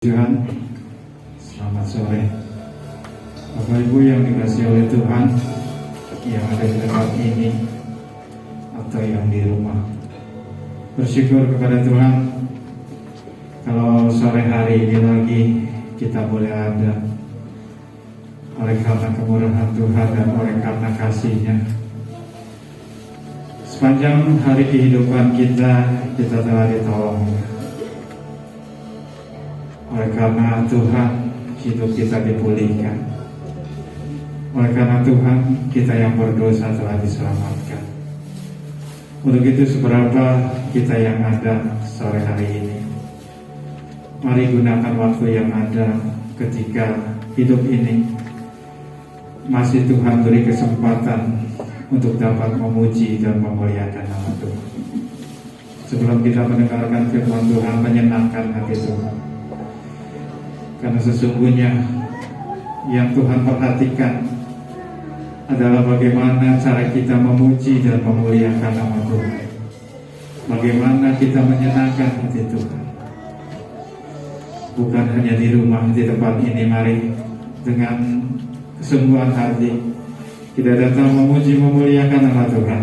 Tuhan, selamat sore. Bapak Ibu yang dikasihi oleh Tuhan, yang ada di tempat ini atau yang di rumah, bersyukur kepada Tuhan kalau sore hari ini lagi kita boleh ada oleh karena kemurahan Tuhan dan oleh karena kasih-Nya. Sepanjang hari kehidupan kita telah ditolong. Oleh karena Tuhan, hidup kita dipulihkan. Oleh karena Tuhan, kita yang berdosa telah diselamatkan. Untuk itu seberapa kita yang ada sore hari ini, mari gunakan waktu yang ada ketika hidup ini masih Tuhan beri kesempatan untuk dapat memuji dan memuliakan nama Tuhan. Sebelum kita mendengarkan firman Tuhan, menyenangkan hati Tuhan. Karena sesungguhnya yang Tuhan perhatikan adalah bagaimana cara kita memuji dan memuliakan nama Tuhan. Bagaimana kita menyenangkan hati Tuhan. Bukan hanya di rumah, di tempat ini, mari dengan kesungguhan hati kita datang memuji memuliakan nama Tuhan.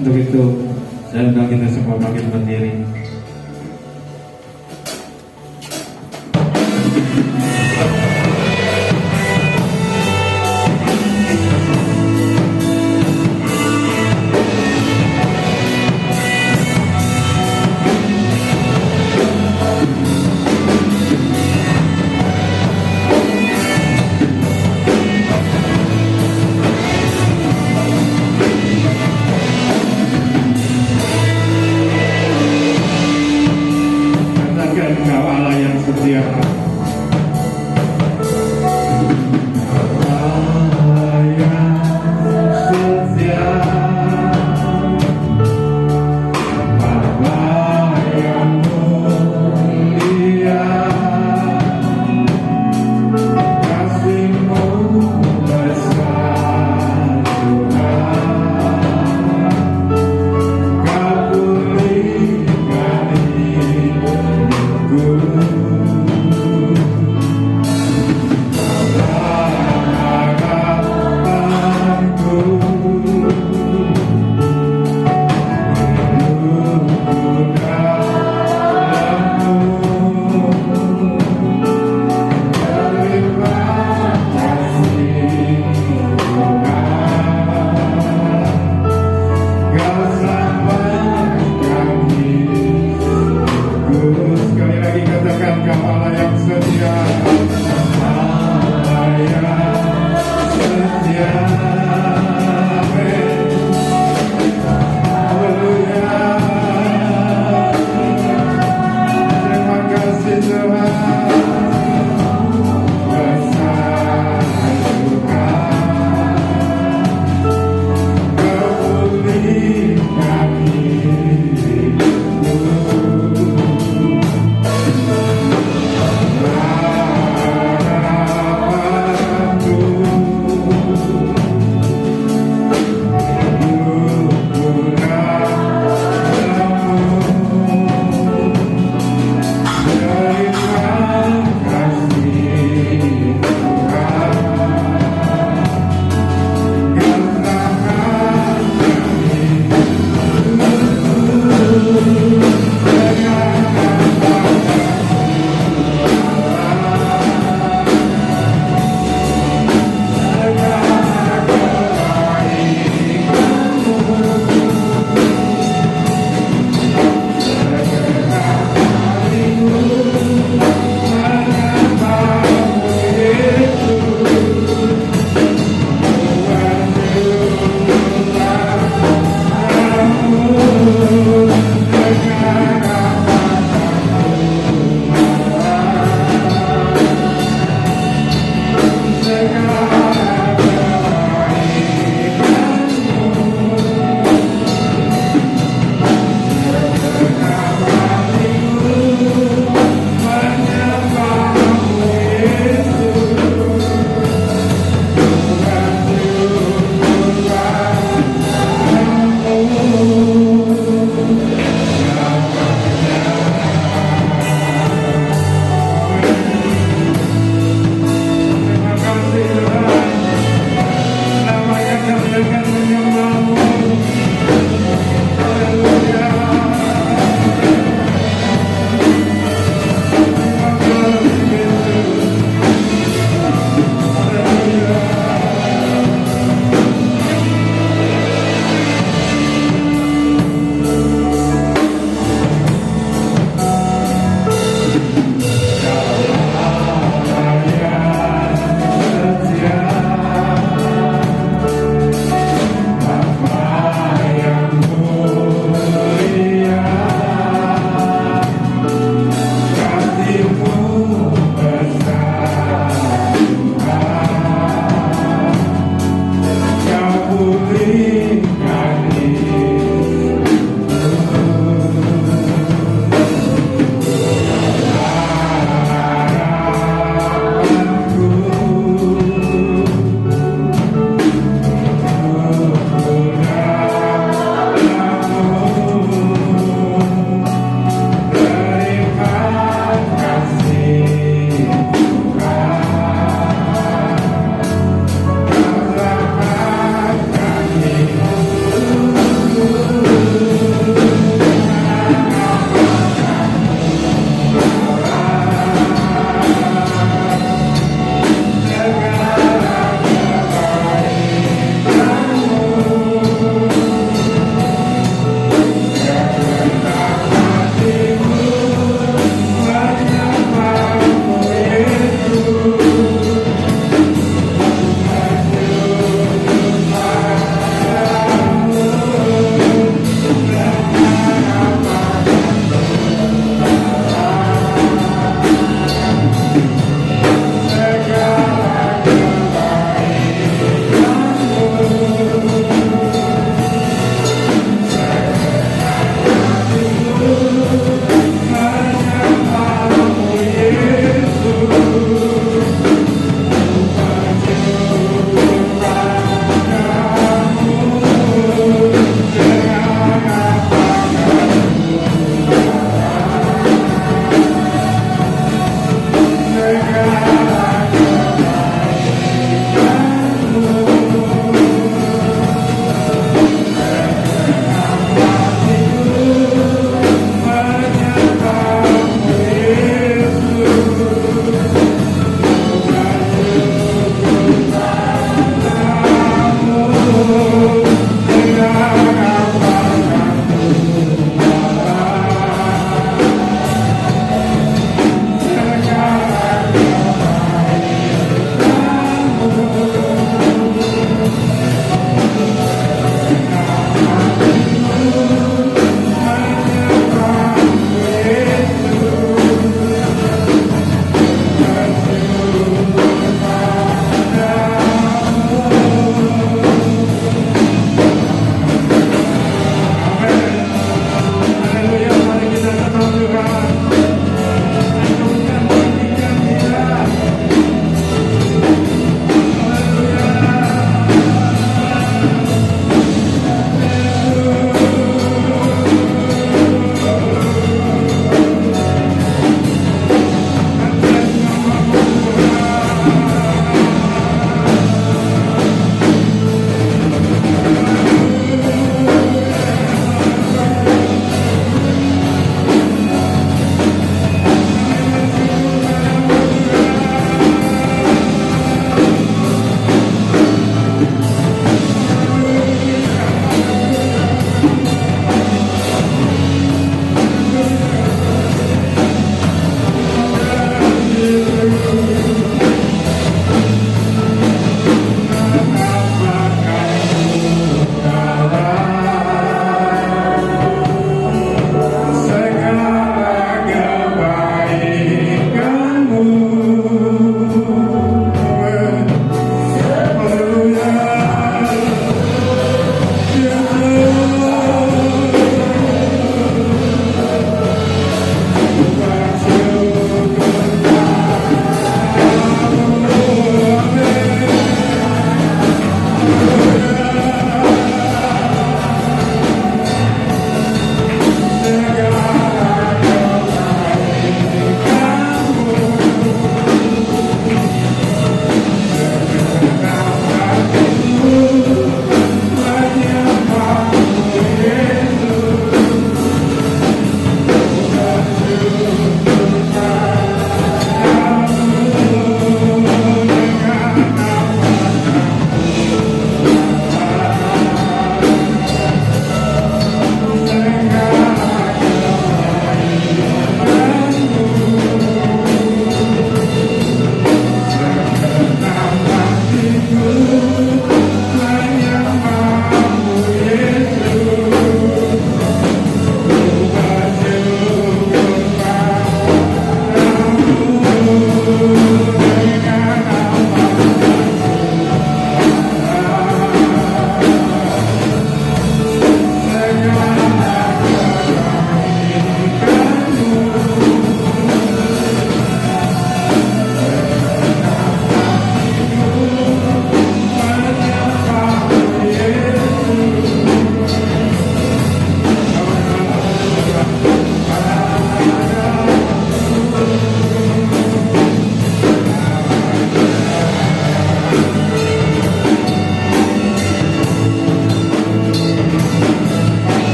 Untuk itu saya undang kita semua bangkit berdiri.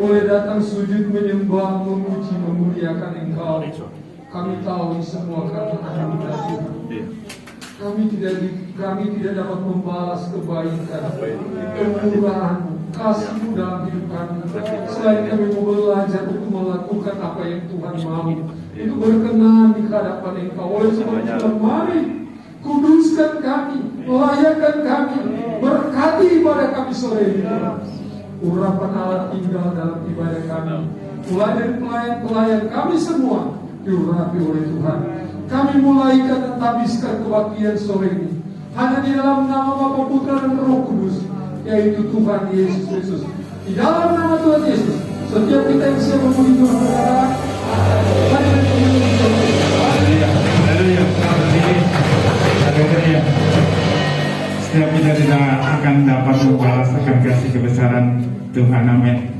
boleh datang sujud menyembah, memuji, memuliakan Engkau. Kami tahu ini semua karena anugerah Tuhan. Kami tidak dapat membalas kebaikan, kemurahan, kasih-Mu dalam hidup kami. Selain kami mau belajar untuk melakukan apa yang Tuhan mau, itu berkenan di hadapan Engkau. Oleh sebab itu, mari kuduskan kami, layakan kami, berkati ibadah kami sore ini. Urapan Allah tinggal dalam ibadah kami. Mulai dari pelayan-pelayan kami semua diurapi oleh Tuhan. Kami mulaikan dan tabiskan kebaktian sore ini hanya di dalam nama Bapa, Putra dan Roh Kudus, yaitu Tuhan Yesus Kristus. Di dalam nama Tuhan Yesus, setiap kita yang siap memuji Tuhan berkata, Haleluya. Haleluya. Setiap kita tidak akan dapat membalas akan kasih kebesaran Tuhan. Amin.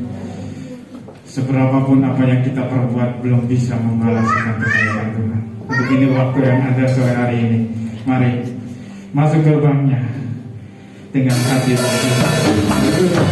Seberapapun apa yang kita perbuat belum bisa membalas akan kebaikan Tuhan. Untuk ini waktu yang ada sore hari ini, mari masuk gerbangnya dengan hati yang Haleluya.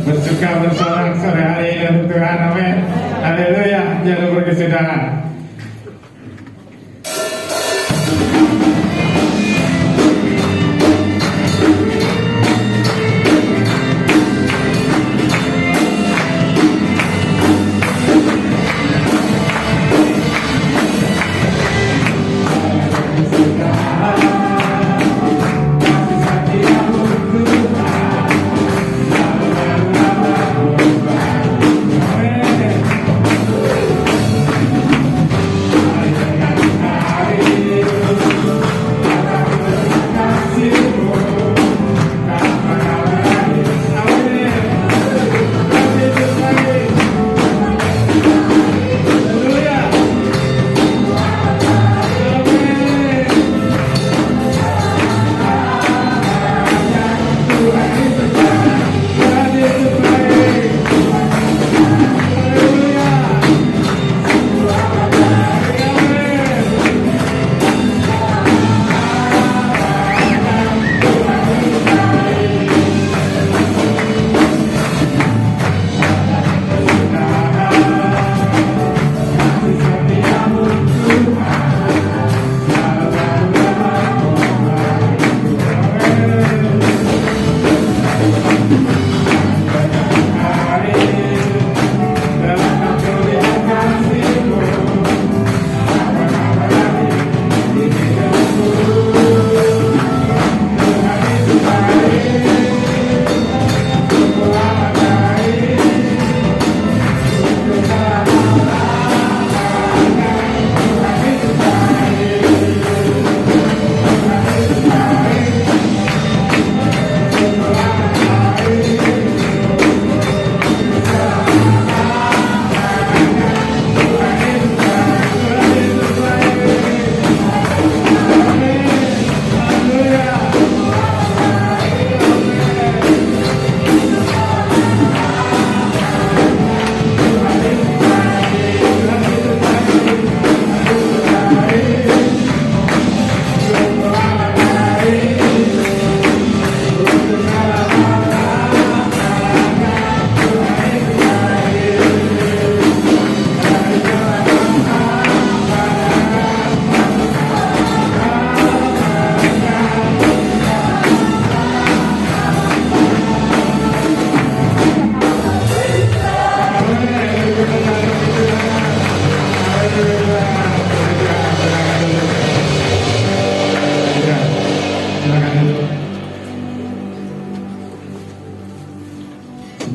bersuka bersorak sore hari ini untuk Tuhan, amin. Haleluya, jangan berkesudahan.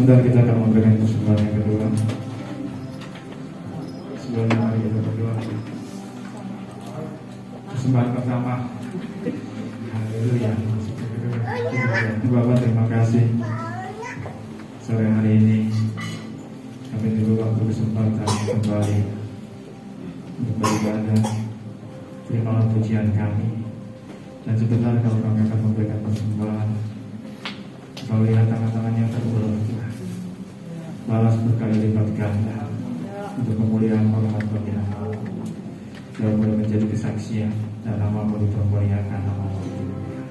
Sebentar kita akan memberikan persembahan yang kedua. Sebelumnya mari kita berdoa. Persembahan pertama. Haleluya. Bapak, terima kasih sore hari ini kami diberi waktu kesempatan kembali untuk beribadah. Terimalah pujian kami. Dan sebentar kalau kami akan memberikan persembahan, Kau lihat tangan-tangan yang terulur Tuhan, balas berkali lipat ganda untuk kemuliaan hormat bagi nama-Mu, dan boleh menjadi kesaksian dan nama-Mu dipermuliakan, nama-Mu dimuliakan.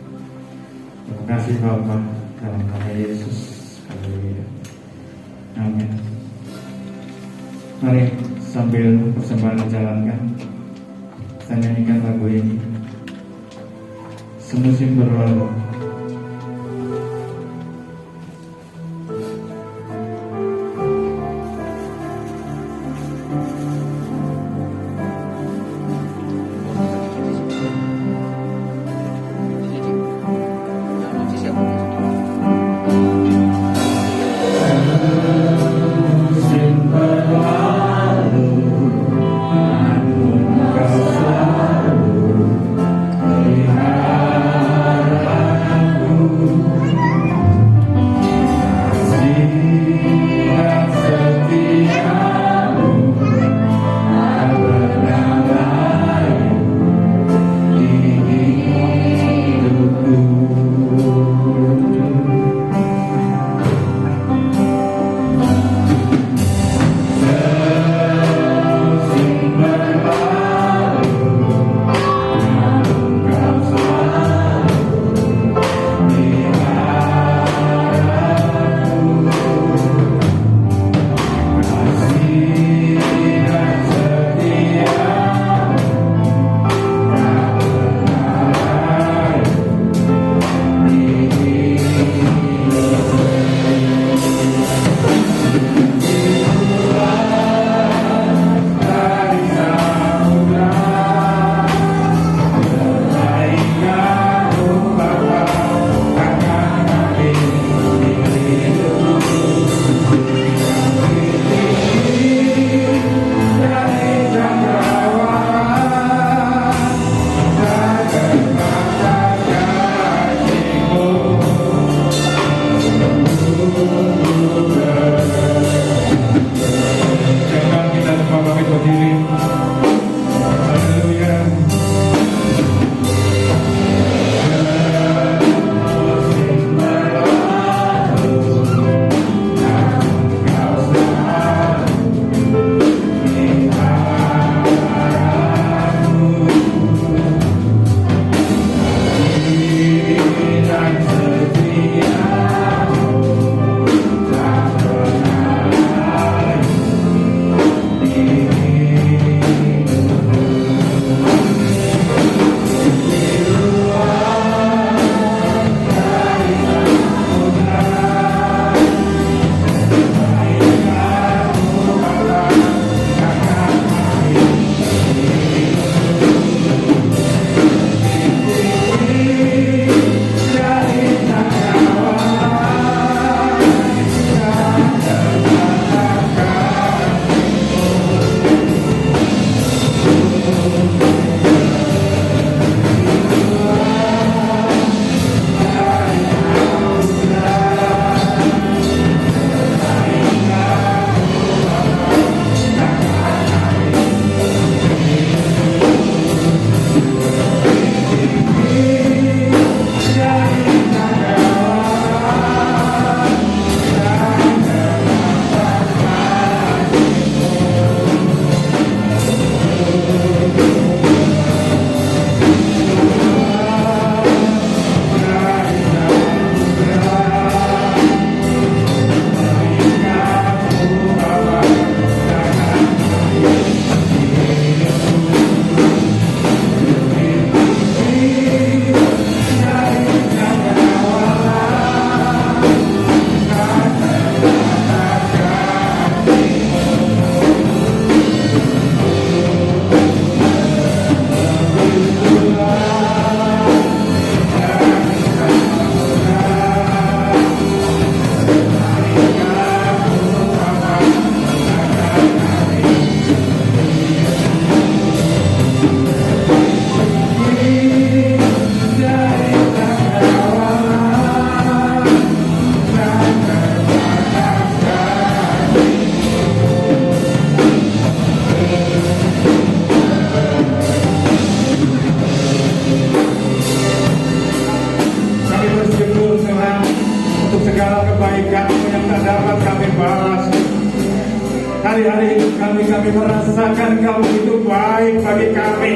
Terima kasih Bapa, dalam nama Yesus. Haleluya. Amin. Mari sambil persembahan dijalankan, saya nyanyikan lagu ini, Semusim Berlalu. Namun kau selalu pelihara tak dapat kami balas. Hari-hari hidup kami merasakan Engkau begitu baik bagi kami.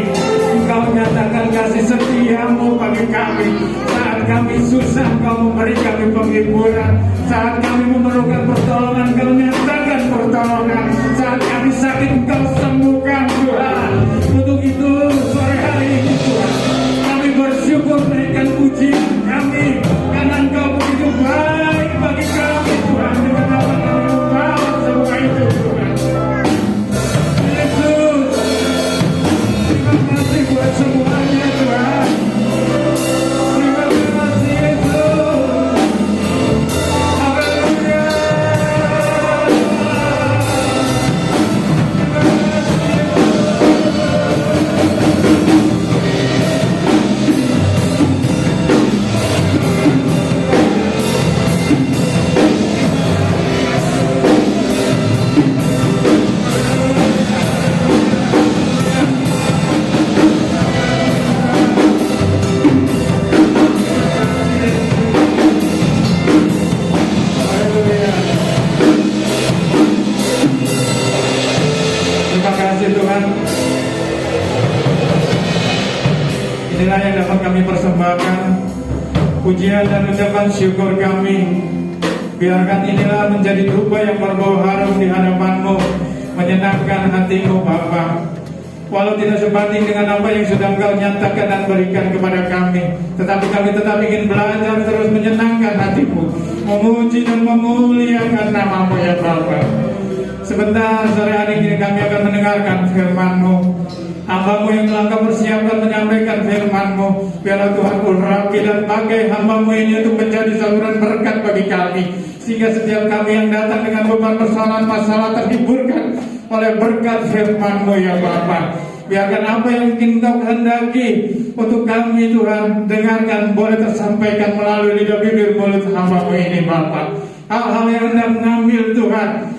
Engkau nyatakan kasih setiamu bagi kami. Saat kami susah, Engkau memberi kami penghiburan. Saat kami memerlukan pertolongan, Engkau nyatakan pertolongan. Saat kami sakit, Engkau sembuhkan Tuhan. Untuk itu sore hari ini Tuhan, kami bersyukur naikkan pujian kami, karena Engkau begitu baik bagi kami Tuhan. Dengan apa kami membawa semua itu Tuhan. Yesus, terima kasih buat semuanya Tuhan. Terima kasih Yesus. Haleluya. Terima kasih Tuhan. Inilah yang dapat kami persembahkan, pujian dan ucapan syukur kami. Biarkan inilah menjadi dupa yang berbau harum di hadapan-Mu, menyenangkan hati-Mu Bapa. Walau tidak sebanding dengan apa yang sudah Engkau nyatakan dan berikan kepada kami, tetapi kami tetap ingin belajar terus menyenangkan hati-Mu, memuji dan memuliakan nama-Mu ya Bapa. Sebentar sore hari ini kami akan mendengarkan firman-Mu. Hamba-Mu yang telah Kau persiapkan menyampaikan firman-Mu, biarlah Tuhan urapi dan pakai hamba-Mu ini untuk menjadi saluran berkat bagi kami, sehingga setiap kami yang datang dengan beban persoalan masalah terhiburkan oleh berkat firman-Mu ya Bapa. Biarkan apa yang ingin Kau kehendaki untuk kami Tuhan dengarkan boleh tersampaikan melalui lidah bibir mulut hamba-Mu ini Bapa. Hal-hal yang hendak mengambil Tuhan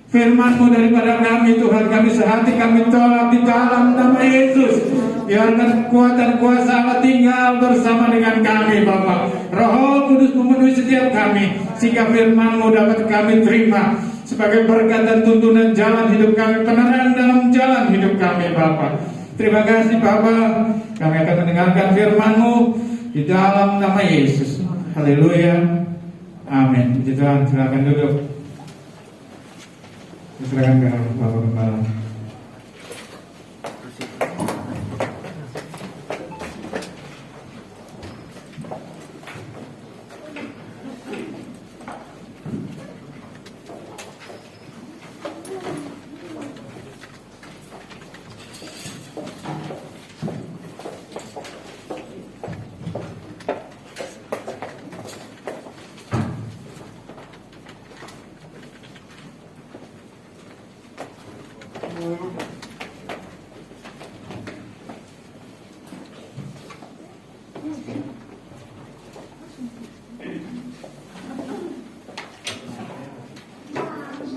firman-Mu daripada kami Tuhan, kami sehati kami tolak di dalam nama Yesus. Biarkan kekuatan kuasa Allah tinggal bersama dengan kami Bapa. Roh Kudus memenuhi setiap kami, sehingga firman-Mu dapat kami terima sebagai berkat dan tuntunan jalan hidup kami, penerangan dalam jalan hidup kami Bapa. Terima kasih Bapa. Kami akan mendengarkan firman-Mu di dalam nama Yesus. Haleluya. Amin. Puji Tuhan. Silakan duduk. Silakan ke Bapak Gembala.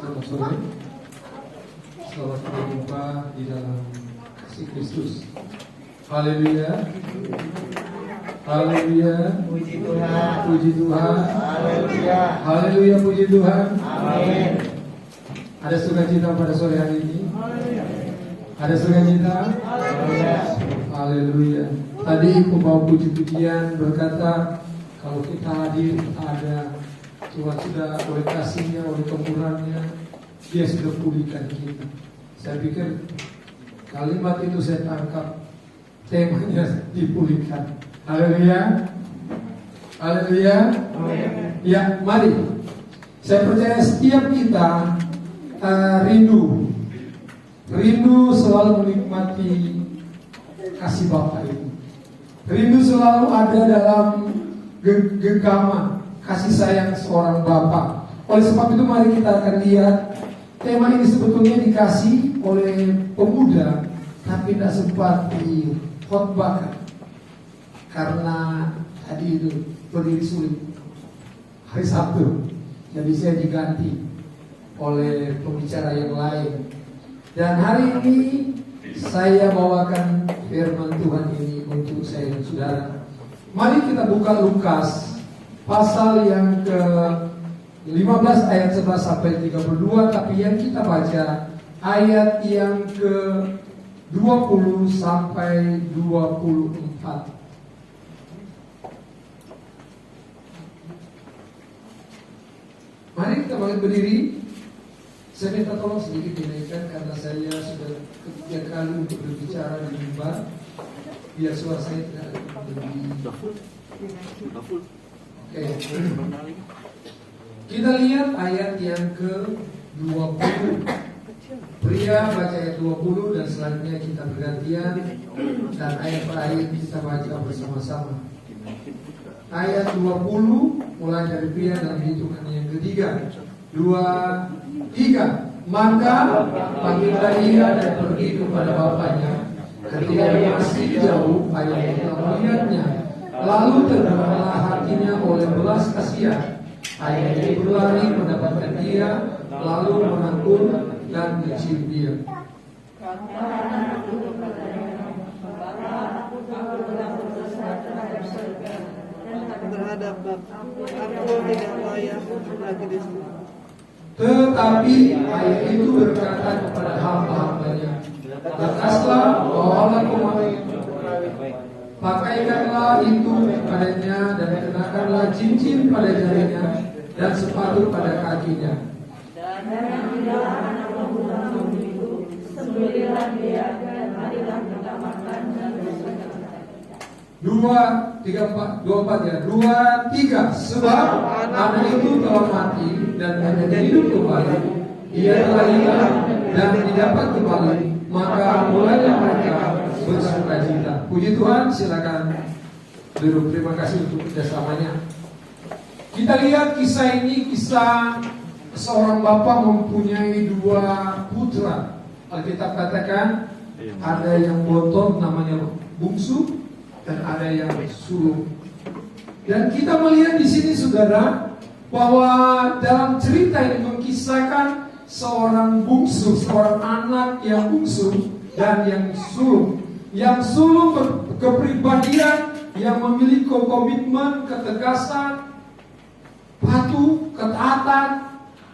Selamat sore. Selamat berjumpa di dalam kasih Kristus. Haleluya. Haleluya. Puji Tuhan. Puji Tuhan. Haleluya. Haleluya, puji Tuhan. Amin. Ada sukacita pada sore hari ini. Ada sukacita. Haleluya. Haleluya. Tadi pembawa puji-pujian berkata, kalau kita hadir ada Tuhan sudah oleh kasih-Nya, oleh kemurahan-Nya, Dia sudah pulihkan kita. Saya pikir kalimat itu saya tangkap temanya dipulihkan. Haleluya. Haleluya. Ya, mari. Saya percaya setiap kita rindu selalu menikmati kasih Bapa itu. Rindu selalu ada dalam genggaman kasih sayang seorang Bapa. Oleh sebab itu mari kita akan lihat tema ini sebetulnya dikasih oleh pemuda, tapi tidak sempat dikhotbahkan karena tadi itu berdiri sulit hari Sabtu. Jadi saya diganti oleh pembicara yang lain. Dan hari ini saya bawakan firman Tuhan ini untuk saya dan saudara. Mari kita buka Lukas pasal yang 15 ayat 11 sampai 32, tapi yang kita baca ayat yang ke 20 sampai 24. Mari kita bangkit berdiri. Saya minta tolong sedikit dinaikkan karena saya sudah ketiga kali untuk berbicara di mimbar, biar suara saya tidak lebih. Oke. Kita lihat ayat yang ke-20. Pria baca ayat 20 dan selanjutnya kita bergantian, dan ayat per ayat kita baca bersama-sama. Ayat 20 mulai dari pria dalam hitungan yang ketiga. 2, 3. Maka panggillah ia dan pergi kepada bapaknya. Ketika dia masih jauh, ayahnya telah melihatnya. Lalu tergeraklah hatinya oleh belas kasihan. Ayahnya berlari mendapatkan dia, lalu merangkul dan mencium dia. Terhadap aku tidak layak lagi di sini. Tetapi ayah itu berkata kepada hamba-hambanya, lekaslah, bawalah kemari, pakaikanlah itu padanya dan kenakanlah cincin pada jarinya dan sepatu pada kakinya. Dan ambillah anak lembu itu, sembelihlah dia dan marilah kita makan dan bersuka. 2, 3, 4, 24 ya. 2, 3. Sebab anak itu telah mati dan hanya hidup kembali. Ia telah hilang dan didapat kembali. Maka mulailah mereka bersukacita. Puji Tuhan, silakan duduk. Terima kasih untuk kerjasamanya. Kita lihat kisah ini, kisah seorang bapak mempunyai 2 putra. Alkitab katakan ada yang bontot namanya bungsu, dan ada yang sulung. Dan kita melihat di sini saudara bahwa dalam cerita ini mengisahkan seorang bungsu, seorang anak yang bungsu dan yang sulung. Yang sulung berkepribadian yang memiliki komitmen, ketegasan, patuh, ketaatan,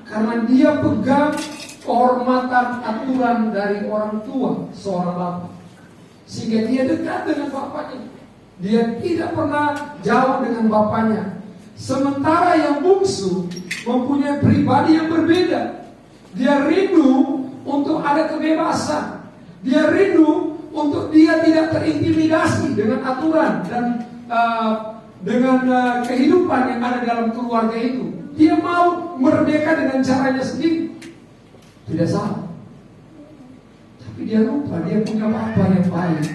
karena dia pegang kehormatan aturan dari orang tua seorang bapak, sehingga dia dekat dengan bapaknya. Dia tidak pernah jauh dengan bapaknya. Sementara yang bungsu mempunyai pribadi yang berbeda. Dia rindu untuk ada kebebasan. Dia rindu untuk dia tidak terintimidasi dengan aturan dan dengan kehidupan yang ada dalam keluarga itu. Dia mau merdeka dengan caranya sendiri. Tidak salah. Tapi dia lupa dia punya bapak yang baik.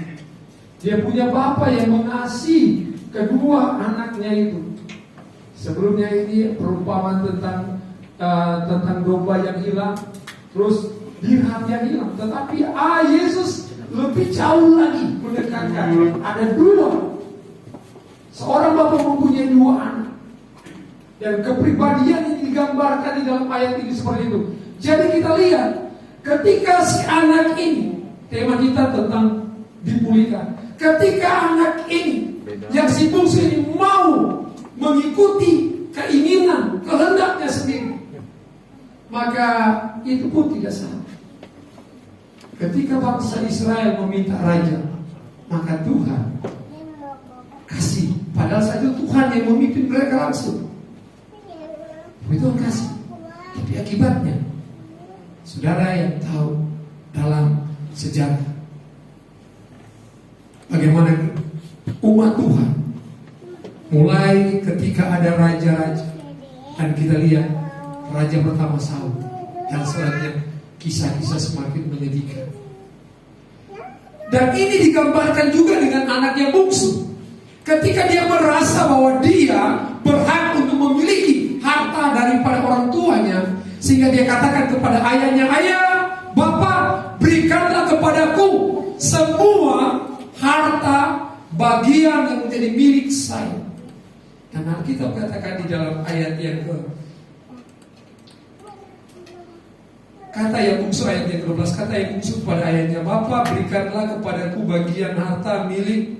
Dia punya bapak yang mengasihi kedua anaknya itu. Sebelumnya ini perumpamaan tentang domba yang hilang, terus dirham yang hilang. Tetapi Yesus lebih jauh lagi menekankan ada 2. Seorang bapak mempunyai 2 anak. Dan kepribadian ini digambarkan di dalam ayat ini seperti itu. Jadi kita lihat ketika si anak ini, tema kita tentang dipulihkan. Ketika anak ini yang si bungsu ini mau mengikuti keinginan, kehendaknya sendiri, maka itu pun tidak salah. Ketika bangsa Israel meminta raja, maka Tuhan kasih. Padahal saja Tuhan yang memimpin mereka langsung. Tuhan kasih. Tapi akibatnya, saudara yang tahu dalam sejarah bagaimana umat Tuhan mulai ketika ada raja-raja, dan kita lihat raja pertama Saul, dan selanjutnya kisah-kisah semakin menyedihkan. Dan ini digambarkan juga dengan anak yang bungsu. Ketika dia merasa bahwa dia berhak untuk memiliki harta daripada orang tuanya, sehingga dia katakan kepada ayahnya, ayah, bapak, berikanlah kepadaku semua harta bagian yang menjadi milik saya. Dan Alkitab katakan di dalam ayat yang kata yang bungsu, ayat yang 12, kata yang bungsu kepada ayahnya, bapak, berikanlah kepadaku bagian harta milik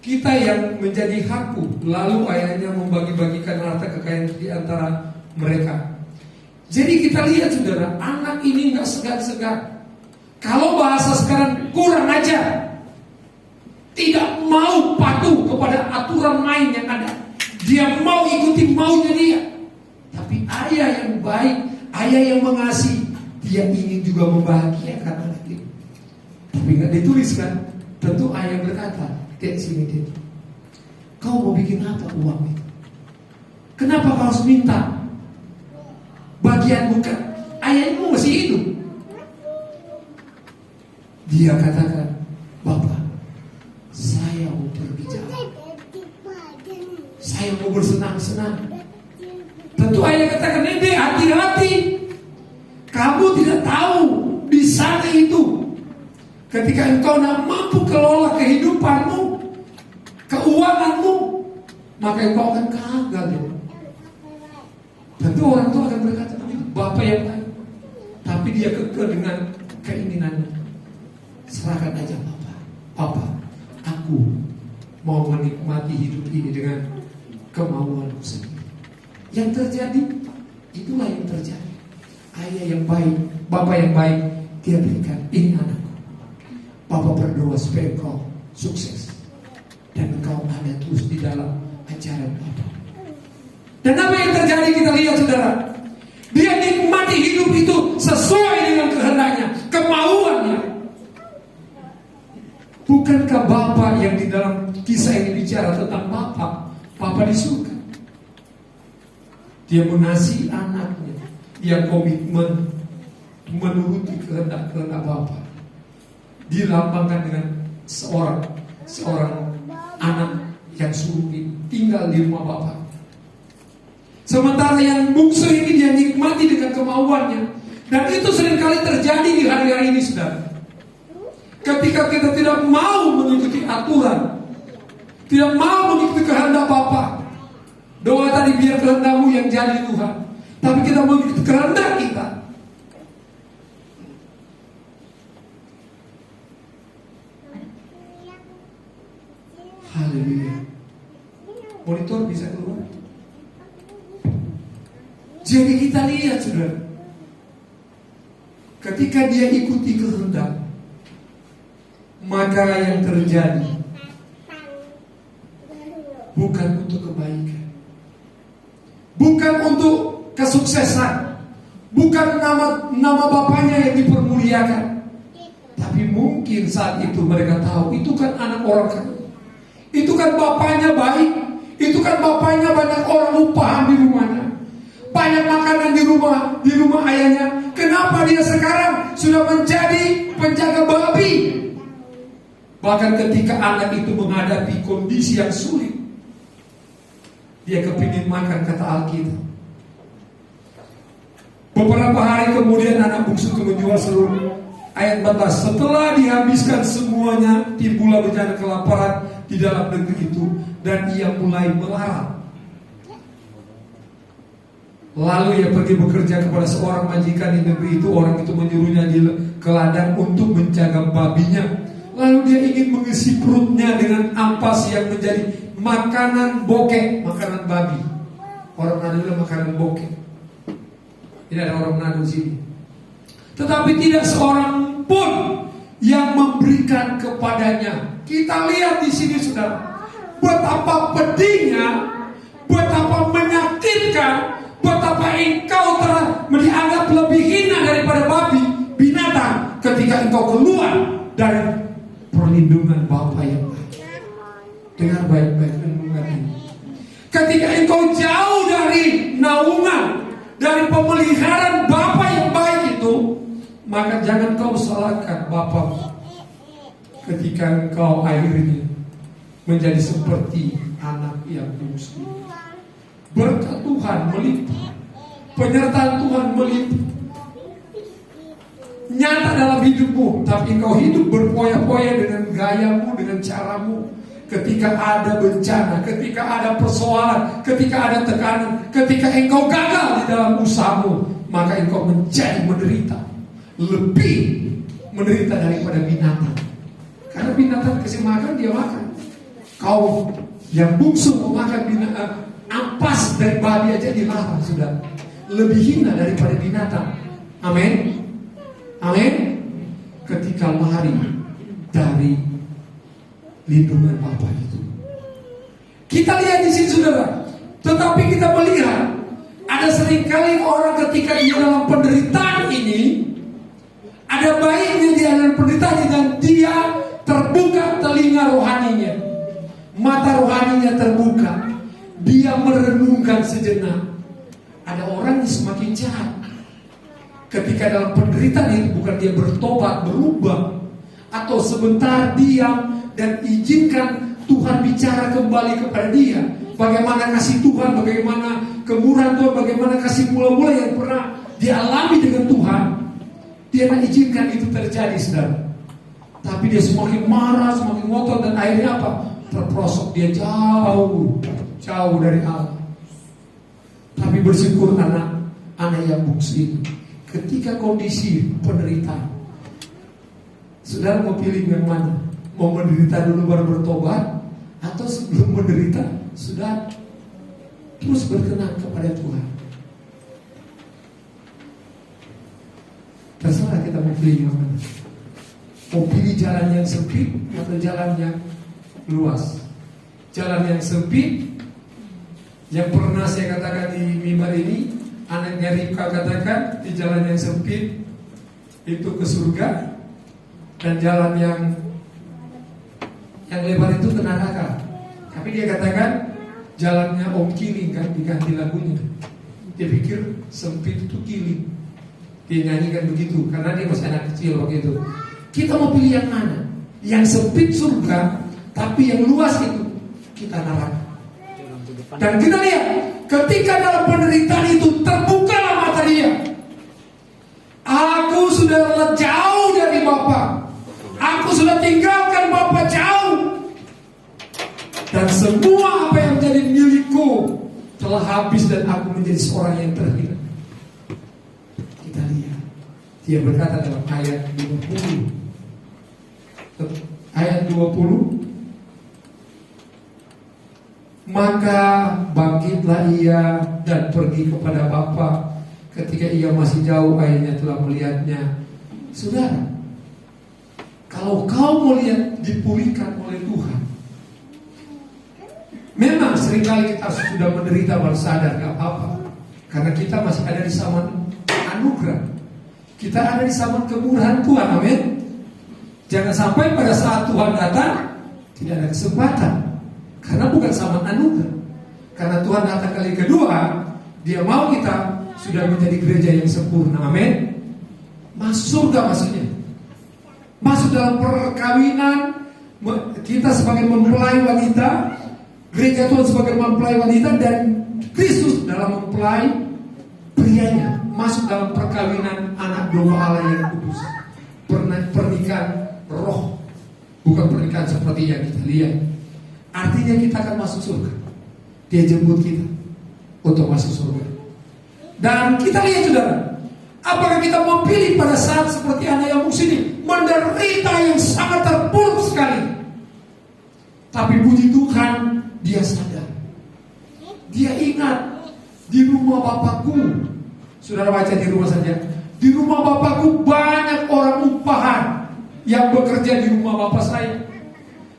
kita yang menjadi hakku. Lalu ayahnya membagi-bagikan harta kekayaan di antara mereka. Jadi kita lihat saudara, anak ini nggak segan-segan. Kalau bahasa sekarang kurang ajar, tidak mau patuh kepada aturan main yang ada. Dia mau ikuti maunya dia. Tapi ayah yang baik, ayah yang mengasihi, dia ingin juga membahagiakan anak itu. Tapi nggak dituliskan. Tentu ayah berkata, kayak sini dia, kau mau bikin apa uang itu? Kenapa kau harus minta bagian bukan? Ayahmu masih hidup. Dia katakan, Bapak, saya mau pergi jauh. Saya mau bersenang-senang. Tentu ayah katakan, Dede, hati-hati. Kamu tidak tahu di sana itu, ketika engkau tidak mampu kelola kehidupanmu, keuanganmu, maka engkau akan gagal. Tentu orang tua akan berkata, Bapak yang baik. Tapi dia kekeh dengan keinginannya. Serahkan aja Bapak. Bapak, aku mau menikmati hidup ini dengan kemauanku sendiri. Yang terjadi, itulah yang terjadi. Ayah yang baik, Bapak yang baik, dia berikan, ini anakku. Bapak berdoa supaya engkau sukses dan engkau ada terus di dalam ajaran Bapak. Dan apa yang terjadi kita lihat saudara, dia nikmati hidup itu sesuai dengan kehendaknya, kemauannya. Bukankah Bapak yang di dalam kisah ini bicara tentang Bapak di surga? Dia mengasihi anaknya, dia komitmen menuruti kehendak Bapak. Dilambangkan dengan seorang anak yang suruh tinggal di rumah Bapak. Sementara yang bungsu ini dia nikmati dengan kemauannya. Dan itu seringkali terjadi di hari-hari ini, saudara. Ketika kita tidak mau mengikuti aturan, tidak mau mengikuti kehendak Bapa. Doa tadi, biar kehendakmu yang jadi Tuhan. Tapi kita mengikuti kehendak kita. Haleluya. Monitor bisa keluar. Jadi kita lihat saudara, ketika dia ikuti kehendak, maka yang terjadi bukan untuk kebaikan, bukan untuk kesuksesan, bukan nama bapaknya yang dipermuliakan. Tapi mungkin saat itu mereka tahu itu kan anak orang kaya, itu kan bapaknya baik, itu kan bapaknya banyak orang upahan di rumahnya, banyak makanan di rumah ayahnya. Kenapa dia sekarang sudah menjadi penjaga babi? Bahkan ketika anak itu menghadapi kondisi yang sulit, dia kepingin makan, kata Alkitab. Beberapa hari kemudian anak bungsu itu menjual seluruh. Ayat 14, setelah dihabiskan semuanya, timbullah bencana kelaparan di dalam negeri itu, dan ia mulai melarat. Lalu ia pergi bekerja kepada seorang majikan di negeri itu. Orang itu menyuruhnya ke ladang untuk menjaga babinya. Lalu dia ingin mengisi perutnya dengan ampas yang menjadi makanan bokeh, makanan babi. Orang Manado adalah makanan bokeh. Tidak ada orang Manado di sini. Tetapi tidak seorang pun yang memberikan kepadanya. Kita lihat di sini saudara, betapa pedihnya, betapa menyakitkan, betapa engkau telah dianggap lebih hina daripada babi, binatang, ketika engkau keluar dari perlindungan Bapa yang baik. Dengar baik-baik renungan ini. Ketika engkau jauh dari naungan, dari pemeliharaan Bapa yang baik itu, maka jangan kau salahkan Bapa ketika engkau akhirnya menjadi seperti anak yang bungsu. Berkat Tuhan melimpah, penyertaan Tuhan melimpah nyata dalam hidupmu, tapi engkau hidup berpoya-poya dengan gayamu, dengan caramu. Ketika ada bencana, ketika ada persoalan, ketika ada tekanan, ketika engkau gagal di dalam usahamu, maka engkau menjadi menderita, lebih menderita daripada binatang. Karena binatang kasih makan, dia makan. Kau yang bungsu mau makan Ampas dari babi aja dilarang, sudah. Lebih hina daripada binatang. Amin. Amin. Ketika lari dari lindungan Bapa itu. Kita lihat di sini saudara. Tetapi kita melihat ada seringkali orang ketika dia dalam penderitaan ini, ada baiknya dia dalam penderitaan ini, dan dia terbuka telinga rohaninya, mata rohaninya terbuka, dia merenungkan sejenak. Ada orang yang semakin jahat ketika dalam penderitaan ini, bukan dia bertobat, berubah, atau sebentar diam dan izinkan Tuhan bicara kembali kepada dia. Bagaimana kasih Tuhan, bagaimana kemurahan Tuhan, bagaimana kasih mula-mula yang pernah dialami dengan Tuhan. Dia akan izinkan itu terjadi, saudara. Tapi dia semakin marah, semakin ngotot, dan akhirnya apa? Terperosok dia jauh dari Allah. Tapi bersyukur anak yang bungsu ini, ketika kondisi penderitaan, saudara mau pilih yang mana? Mau menderita dulu baru bertobat, atau sebelum menderita sudah terus berkenan kepada Tuhan? Terserah kita mau pilih yang mana. Mau pilih jalan yang sempit atau jalan yang luas. Jalan yang sempit, yang pernah saya katakan di mimbar ini, anaknya Ribka katakan, di jalan yang sempit itu ke surga, dan jalan yang lebar itu ke neraka. Tapi dia katakan jalannya Om Kiling, kan diganti lagunya. Dia pikir sempit itu Kiling. Dia nyanyikan begitu karena dia masih anak kecil waktu itu. Kita mau pilih yang mana? Yang sempit surga, tapi yang luas itu kita neraka. Dan kita lihat ketika dalam penderitaan itu terbukalah mata dia. Aku sudah jauh dari Bapa. Aku sudah tinggalkan Bapa jauh. Dan semua apa yang menjadi milikku telah habis dan aku menjadi seorang yang terhina. Kita lihat, dia berkata dalam ayat 20. Ayat 20. Maka bangkitlah ia dan pergi kepada Bapa. Ketika ia masih jauh, ayahnya telah melihatnya. Saudara, kalau kau melihat dipulihkan oleh Tuhan, memang seringkali kita sudah menderita baru sadar, gak apa-apa. Karena kita masih ada di zaman anugerah. Kita ada di zaman kemurahan Tuhan, amin. Jangan sampai pada saat Tuhan datang tidak ada kesempatan. Karena bukan zaman anugerah. Karena Tuhan datang kali kedua, Dia mau kita sudah menjadi gereja yang sempurna, amin. Masuk surga maksudnya. Masuk dalam perkawinan, kita sebagai mempelai wanita, gereja Tuhan sebagai mempelai wanita, dan Kristus dalam mempelai prianya. Masuk dalam perkawinan anak domba Allah yang kudus. Pernikahan roh, bukan pernikahan seperti yang kita lihat. Artinya kita akan masuk surga. Dia jemput kita untuk masuk surga. Dan kita lihat saudara, apakah kita mau pilih pada saat seperti anak yang bungsu ini, menderita yang sangat terpuruk sekali. Tapi puji Tuhan, dia sadar. Dia ingat, di rumah Bapakku, saudara baca di rumah saja, di rumah Bapakku banyak orang upahan yang bekerja di rumah Bapak saya.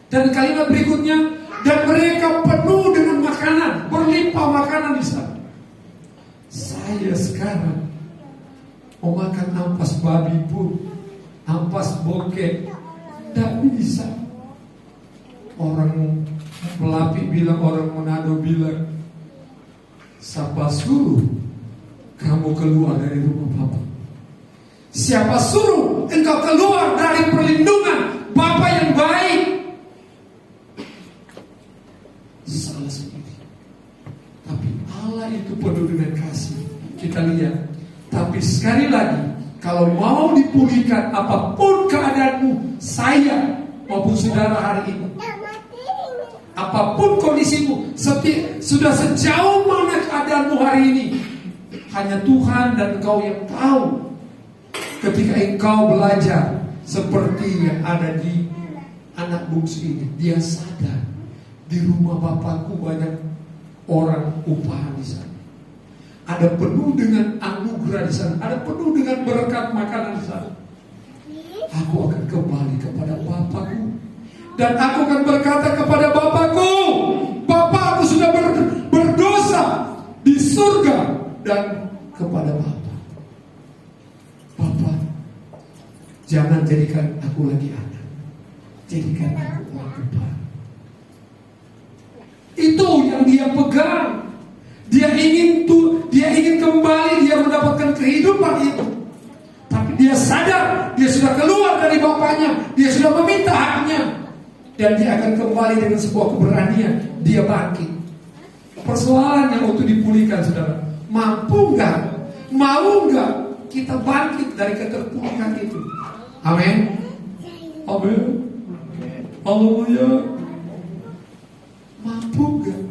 Dan kalimat berikutnya, dan mereka penuh dengan makanan, berlimpah makanan di sana. Saya sekarang mau makan ampas babi pun, ampas bokeh, tidak bisa. Orang Melapi bilang, orang Manado bilang, siapa suruh kamu keluar dari rumah Bapa? Siapa suruh engkau keluar dari perlindungan Bapa yang baik? Salah sendiri. Tapi Allah itu penuh dengan kasih. Kita lihat. Tapi sekali lagi, kalau mau dipulihkan apapun keadaanmu, saya maupun saudara hari ini, apapun kondisimu, sudah sejauh mana keadaanmu hari ini, hanya Tuhan dan engkau yang tahu. Ketika engkau belajar seperti yang ada di anak bungsu ini, dia sadar di rumah Bapakku banyak orang upahan di sana. Ada penuh dengan anugerah di sana. Ada penuh dengan berkat makanan di sana. Aku akan kembali kepada Bapakku, dan aku akan berkata kepada Bapakku, Bapa, aku sudah berdosa di surga dan kepada Bapa. Bapa, jangan jadikan aku lagi anak, jadikan aku orang kebal. Itu yang dia pegang. Dia ingin kembali, dia mendapatkan kehidupan itu. Tapi dia sadar, dia sudah keluar dari bapaknya, dia sudah meminta haknya, dan dia akan kembali dengan sebuah keberanian. Dia bangkit. Persoalannya untuk dipulihkan, saudara, mampu nggak, mau nggak kita bangkit dari keterpurukan itu? Amin. Amin. Haleluya. Mampu nggak?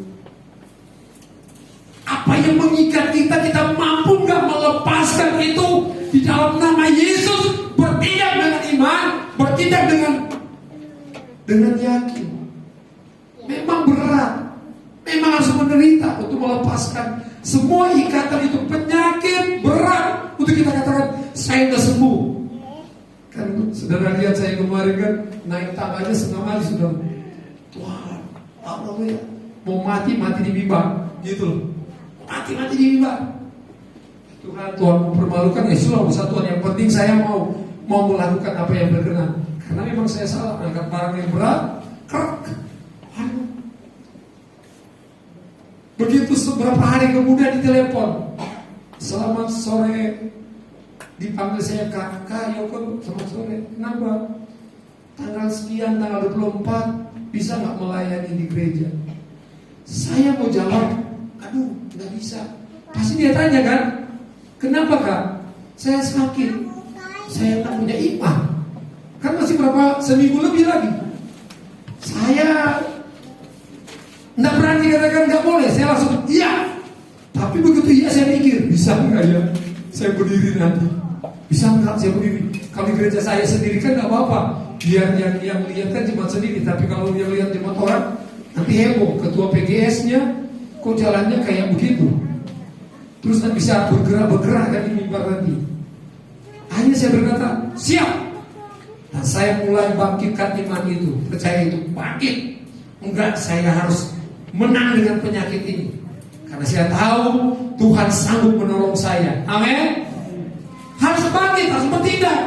Apa yang mengikat kita, kita mampu nggak melepaskan itu di dalam nama Yesus? Bertindak dengan iman, bertindak dengan yakin. Memang berat, memang harus menderita untuk melepaskan semua ikatan itu. Penyakit berat untuk kita katakan saya sudah sembuh. Kan saudara lihat saya kemarin kan naik tangganya setengah mati sudah. Tuhan, haleluya. Mau mati di bimbang, gitu loh. Mati di mimbar. Tuhan mempermalukan, ya sudah urusan Tuhan. Yang penting saya mau melakukan apa yang berkenan. Karena memang saya salah angkat barang yang berat. Begitu beberapa hari kemudian ditelepon, selamat sore, dipanggil saya kakak Yoko, selamat sore. Kenapa? Tanggal sekian, tanggal 24 bisa nggak melayani di gereja? Saya mau jawab, aduh, nggak bisa. Pasti dia tanya kan, kenapa kak? Saya sakit, saya nggak punya iman. Kan masih berapa seminggu lebih lagi. Saya nggak berani katakan nggak boleh. Saya langsung iya. Tapi begitu iya saya mikir, bisa nggak ya? Saya berdiri nanti. Bisa nggak saya berdiri? Kalau di gereja saya sendiri kan nggak apa-apa. Biar yang lihat kan cuma sendiri. Tapi kalau dia lihat jemaat orang, nanti heboh. Ketua PGS-nya kok jalannya kayak begitu, terus nanti bisa bergerak kan di mimbar nanti. Hanya saya berkata siap, dan saya mulai bangkitkan iman itu, percaya itu, bangkit. Enggak, saya harus menang dengan penyakit ini, karena saya tahu Tuhan sanggup menolong saya. Amin. Harus bangkit, harus bertindak.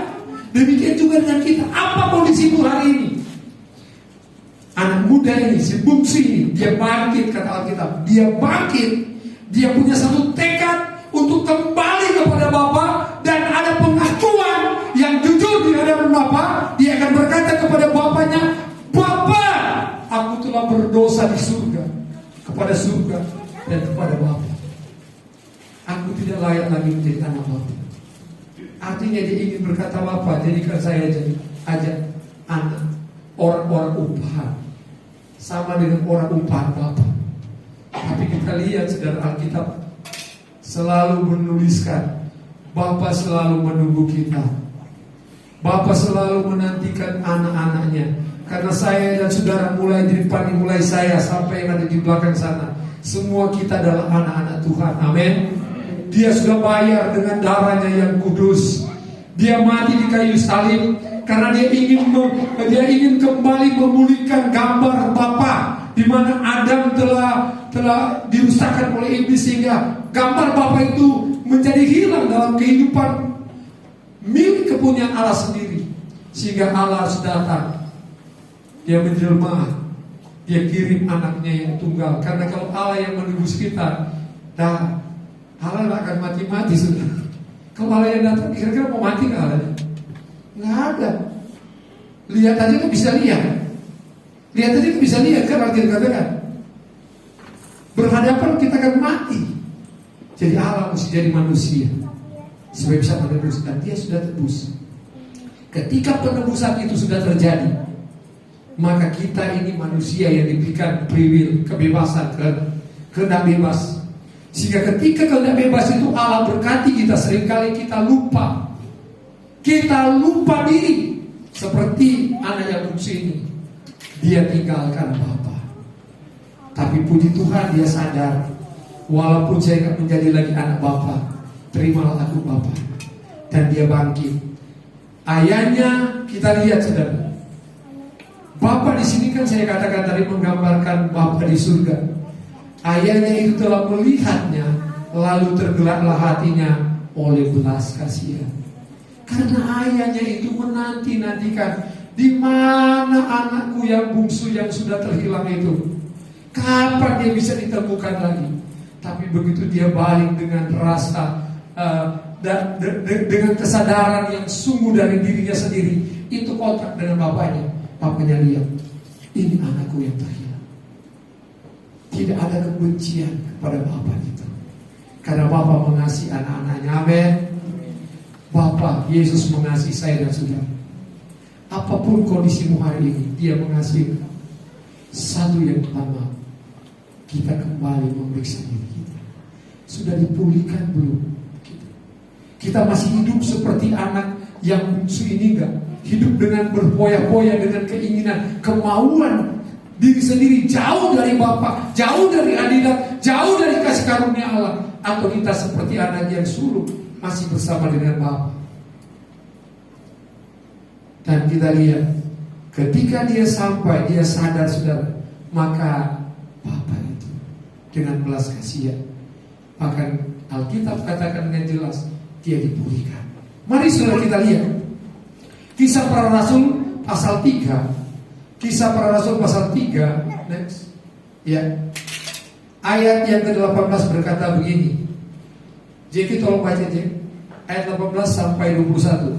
Demikian juga dengan kita. Apa kondisimu hari ini? Anak muda ini, si bungsu ini, dia bangkit, kata Alkitab. Dia bangkit, dia punya satu tekad untuk kembali kepada Bapa, dan ada pengakuan yang jujur di hadapan Bapa. Dia akan berkata kepada Bapaknya, Bapa, aku telah berdosa di surga, kepada surga dan kepada Bapa. Aku tidak layak lagi menjadi anak Bapa. Artinya dia ingin berkata, Bapa, jadikan saya jadi anak orang-orang upahan, sama dengan orang upahan Bapa. Tapi kita lihat saudara, Alkitab selalu menuliskan, Bapa selalu menunggu kita. Bapa selalu menantikan anak-anaknya. Karena saya dan saudara mulai dari depan, mulai saya sampai yang ada di belakang sana, semua kita adalah anak-anak Tuhan. Amin. Dia sudah bayar dengan darahnya yang kudus. Dia mati di kayu salib karena dia ingin kembali memulihkan gambar Bapa, di mana Adam telah dirusakkan oleh iblis, sehingga gambar Bapa itu menjadi hilang dalam kehidupan milik kepunyaan Allah sendiri. Sehingga Allah harus datang, dia menjelma, dia kirim anaknya yang tunggal. Karena kalau Allah yang menebus kita, Allah akan mati-mati sudah. Kalau Allah yang datang, kira-kira mau mati nggak Allah? Nggak ada. Lihat aja kan bisa lihat. Lihat aja kan bisa lihat kan, artinya katakan berhadapan kita akan mati. Jadi Allah mesti jadi manusia supaya bisa menebus, dan dia sudah tebus. Ketika penebusan itu sudah terjadi, maka kita ini manusia yang diberikan free will, kebebasan, kehendak bebas. Sehingga ketika kehendak bebas itu Allah berkati kita, seringkali kita lupa. Kita lupa diri. Seperti anak yang bungsu ini, dia tinggalkan Bapa. Tapi puji Tuhan dia sadar, walaupun saya nggak menjadi lagi anak Bapa, terimalah aku Bapa. Dan dia bangkit. Ayahnya kita lihat saudara. Bapa di sini kan saya katakan tadi menggambarkan Bapa di surga. Ayahnya itu telah melihatnya, lalu tergeraklah hatinya oleh belas kasihan. Karena ayahnya itu menanti-nantikan, di mana anakku yang bungsu yang sudah terhilang itu, kapan dia bisa ditemukan lagi. Tapi begitu dia balik dengan rasa dengan kesadaran yang sungguh dari dirinya sendiri, itu kontak dengan bapaknya. Bapaknya lihat, ini anakku yang terhilang. Tidak ada kebencian kepada bapak itu, karena bapak mengasihi anak-anaknya. Amin. Bapak Yesus mengasihi saya dan saudara. Apapun kondisimu hari ini, dia mengasihi. Satu yang pertama, kita kembali memeriksa diri kita. Sudah dipulihkan belum? Kita masih hidup seperti anak yang bungsu ini enggak? Hidup dengan berpoya-poya, dengan keinginan, kemauan diri sendiri, jauh dari Bapa, jauh dari hadirat, jauh dari kasih karunia Allah. Atau kita seperti anak yang sulung, masih bersama dengan Bapa. Dan kita lihat, ketika dia sampai, dia sadar saudara, maka Bapa itu dengan belas kasihan, bahkan Alkitab katakan dengan jelas, dia dipulihkan. Mari saudara kita lihat Kisah Para Rasul pasal 3. Kisah Para Rasul pasal 3. Next. Ya. Ayat yang ke-18 berkata begini. Jadi tolong baca Jek. Ayat 18 sampai 21.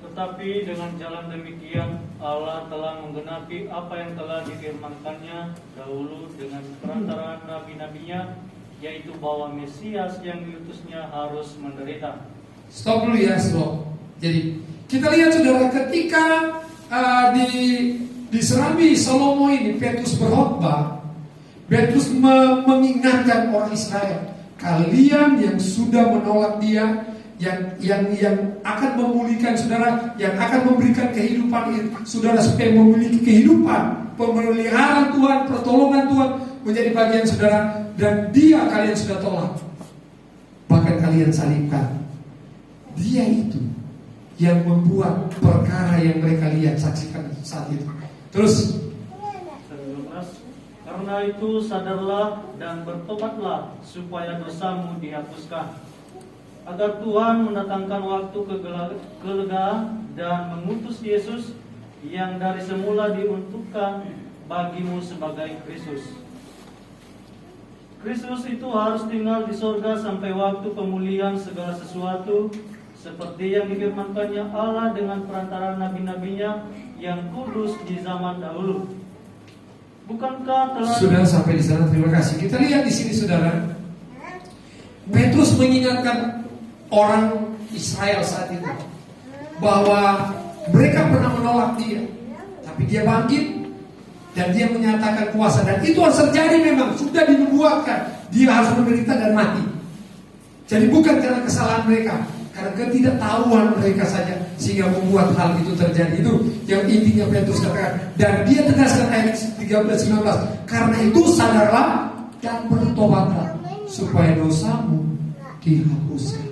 Tetapi dengan jalan demikian Allah telah menggenapi apa yang telah difirmankannya dahulu dengan perantaraan nabi-nabinya, yaitu bahwa Mesias yang diutusnya harus menderita. Stop dulu ya, stop. Jadi kita lihat saudara, ketika di Serambi Salomo ini Petrus berkhotbah, Petrus mengingatkan orang Israel, kalian yang sudah menolak dia, yang akan memulihkan saudara, yang akan memberikan kehidupan saudara supaya memiliki kehidupan, pemeliharaan Tuhan, pertolongan Tuhan menjadi bagian saudara, dan dia kalian sudah tolak, bahkan kalian salibkan. Dia itu yang membuat perkara yang mereka lihat, saksikan saat itu. Terus 19, karena itu sadarlah dan bertobatlah supaya dosamu dihapuskan, agar Tuhan mendatangkan waktu kelegaan dan mengutus Yesus yang dari semula diuntukkan bagimu sebagai Kristus. Kristus itu harus tinggal di sorga sampai waktu pemulihan segala sesuatu, seperti yang difirmankannya Allah dengan perantara nabi-nabinya yang kudus di zaman dahulu. Bukankah telah... Sudah sampai di sana, terima kasih. Kita lihat di sini saudara, Petrus mengingatkan orang Israel saat itu bahwa mereka pernah menolak dia, tapi dia bangkit dan dia menyatakan kuasa, dan itu harus terjadi. Memang sudah dinubuatkan dia harus menderita dan mati. Jadi bukan karena kesalahan mereka, karena ketidaktahuan mereka saja sehingga membuat hal itu terjadi. Itu yang intinya Petrus katakan. Dan dia tegaskan ayat 13-19, karena itu sadarlah dan bertobatlah supaya dosamu dihapuskan.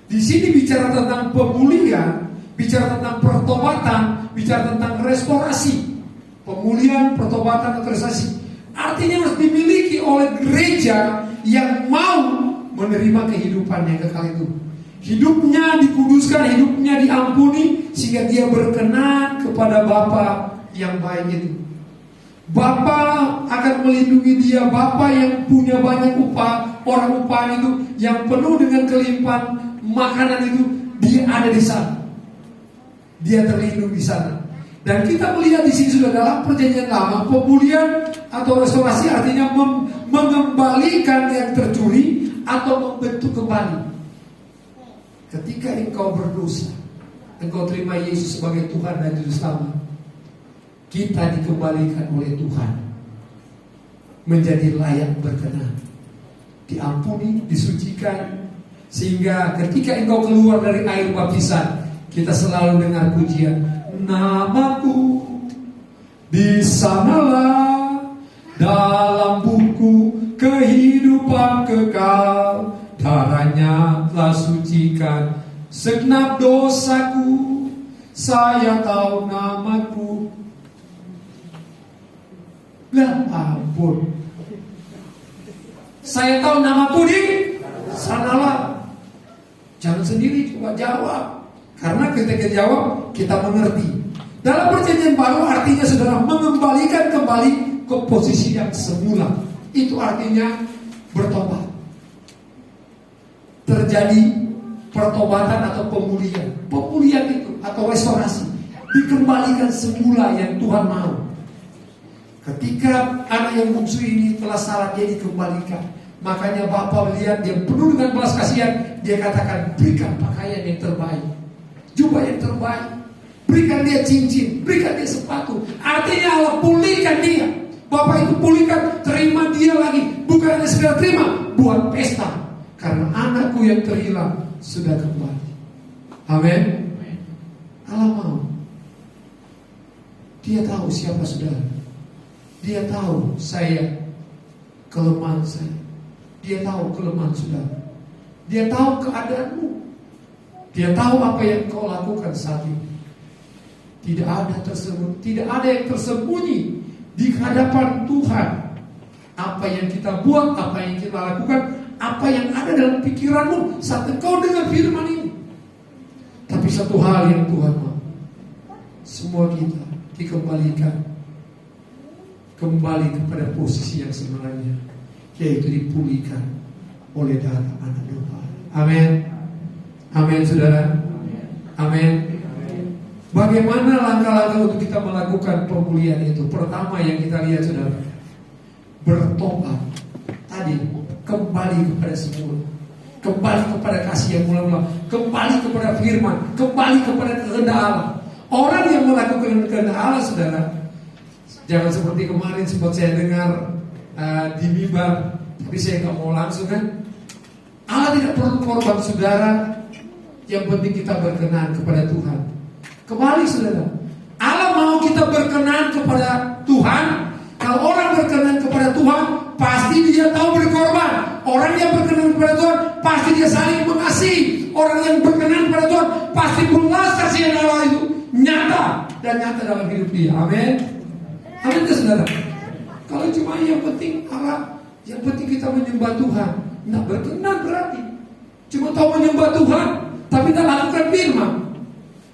Di sini bicara tentang pemulihan, bicara tentang pertobatan, bicara tentang restorasi. Pemulihan, pertobatan, atau restorasi artinya harus dimiliki oleh gereja yang mau menerima kehidupan yang kekal itu. Hidupnya dikuduskan, hidupnya diampuni, sehingga dia berkenan kepada Bapa yang baik itu. Bapa akan melindungi dia. Bapa yang punya banyak upah, orang upahan itu yang penuh dengan kelimpahan makanan itu, dia ada di sana. Dia terlindung di sana. Dan kita melihat di sini sudah dalam perjanjian lama, pemulihan atau restorasi artinya mengembalikan yang tercuri atau membentuk kembali. Ketika engkau berdosa, engkau terima Yesus sebagai Tuhan dan Juru Selamat, kita dikembalikan oleh Tuhan menjadi layak berkenan, diampuni, disucikan, sehingga ketika engkau keluar dari air baptisan, kita selalu dengar pujian, namaku Di sanalah dalam buku kehidupan kekal, darahnya telah sucikan segenap dosaku. Saya tahu namaku. Lah ampun. Saya tahu namaku di sanalah. Jangan sendiri, coba jawab. Karena ketika jawab, kita mengerti. Dalam perjanjian baru artinya saudara mengembalikan kembali ke posisi yang semula. Itu artinya bertobat. Terjadi pertobatan atau pemulihan. Pemulihan itu atau restorasi dikembalikan semula yang Tuhan mau. Ketika anak yang bungsu ini telah salah, dia dikembalikan. Makanya Bapa melihat dia penuh dengan belas kasihan, dia katakan berikan pakaian yang terbaik, jubah yang terbaik, berikan dia cincin, berikan dia sepatu. Artinya Allah pulihkan dia. Bapak itu pulihkan, terima dia lagi. Bukan hanya sekedar terima, buat pesta. Karena anakku yang terhilang sudah kembali. Amin. Allah mau. Dia tahu siapa saudara. Dia tahu saya, kelemahan saya. Dia tahu kelemahan saudara. Dia tahu keadaanmu. Dia tahu apa yang kau lakukan saat ini. Tidak ada yang tersembunyi di hadapan Tuhan. Apa yang kita buat, apa yang kita lakukan, apa yang ada dalam pikiranmu saat engkau dengar firman ini. Tapi satu hal yang Tuhan mau, semua kita dikembalikan kembali kepada posisi yang sebenarnya, yaitu dipulihkan oleh darah anak domba. Amin. Amin saudara. Amin. Bagaimana langkah-langkah untuk kita melakukan pemulihan itu? Pertama yang kita lihat saudara, bertobat. Tadi kembali kepada semula, kembali kepada kasih yang mula-mula, kembali kepada firman, kembali kepada kehendak Allah. Orang yang melakukan kehendak Allah saudara, jangan seperti kemarin sempat saya dengar di mimbar, tapi saya nggak mau langsung kan. Allah tidak perlu korban saudara, yang penting kita berkenan kepada Tuhan. Kembali saudara, Allah mau kita berkenan kepada Tuhan. Kalau orang berkenan kepada Tuhan, pasti dia tahu berkorban. Orang yang berkenan kepada Tuhan, pasti dia saling mengasihi. Orang yang berkenan kepada Tuhan, pasti belas kasihan Allah itu nyata dan nyata dalam hidup dia. Amin. Amin saudara. Kalau cuma yang penting Allah, yang penting kita menyembah Tuhan, nggak berkenan berarti cuma tahu menyembah Tuhan, tapi tak lakukan firman.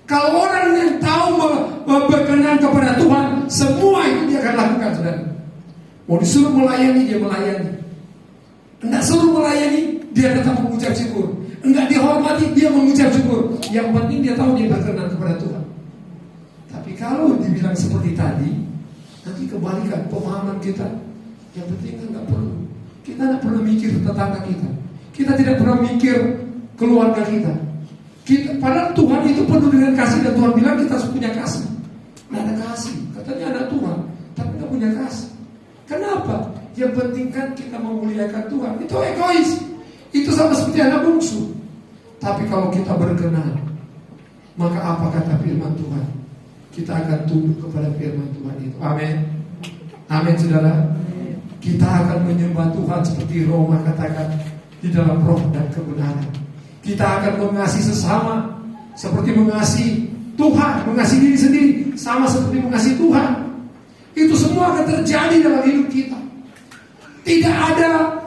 Kalau orang yang tahu berkenan kepada Tuhan, semua itu dia akan lakukan saudara. Mau disuruh melayani, dia melayani. Enggak suruh melayani, dia tetap mengucap syukur. Enggak dihormati, dia mengucap syukur. Yang penting dia tahu dia berkenan kepada Tuhan. Tapi kalau dibilang seperti tadi, nanti kebalikan pemahaman kita. Yang penting enggak perlu. Kita tidak pernah mikir tetangga kita. Kita tidak pernah mikir keluarga kita. Padahal Tuhan itu penuh dengan kasih, dan Tuhan bilang kita harus punya kasih. Nggak ada kasih, katanya anak Tuhan, tapi nggak punya kasih. Kenapa? Yang penting kan kita memuliakan Tuhan. Itu egois. Itu sama seperti anak bungsu. Tapi kalau kita berkenan, maka apa kata firman Tuhan? Kita akan tunduk kepada firman Tuhan itu. Amin. Amin saudara. Kita akan menyembah Tuhan seperti Roma katakan, di dalam roh dan kebenaran. Kita akan mengasihi sesama seperti mengasihi Tuhan, mengasihi diri sendiri sama seperti mengasihi Tuhan. Itu semua akan terjadi dalam hidup kita. Tidak ada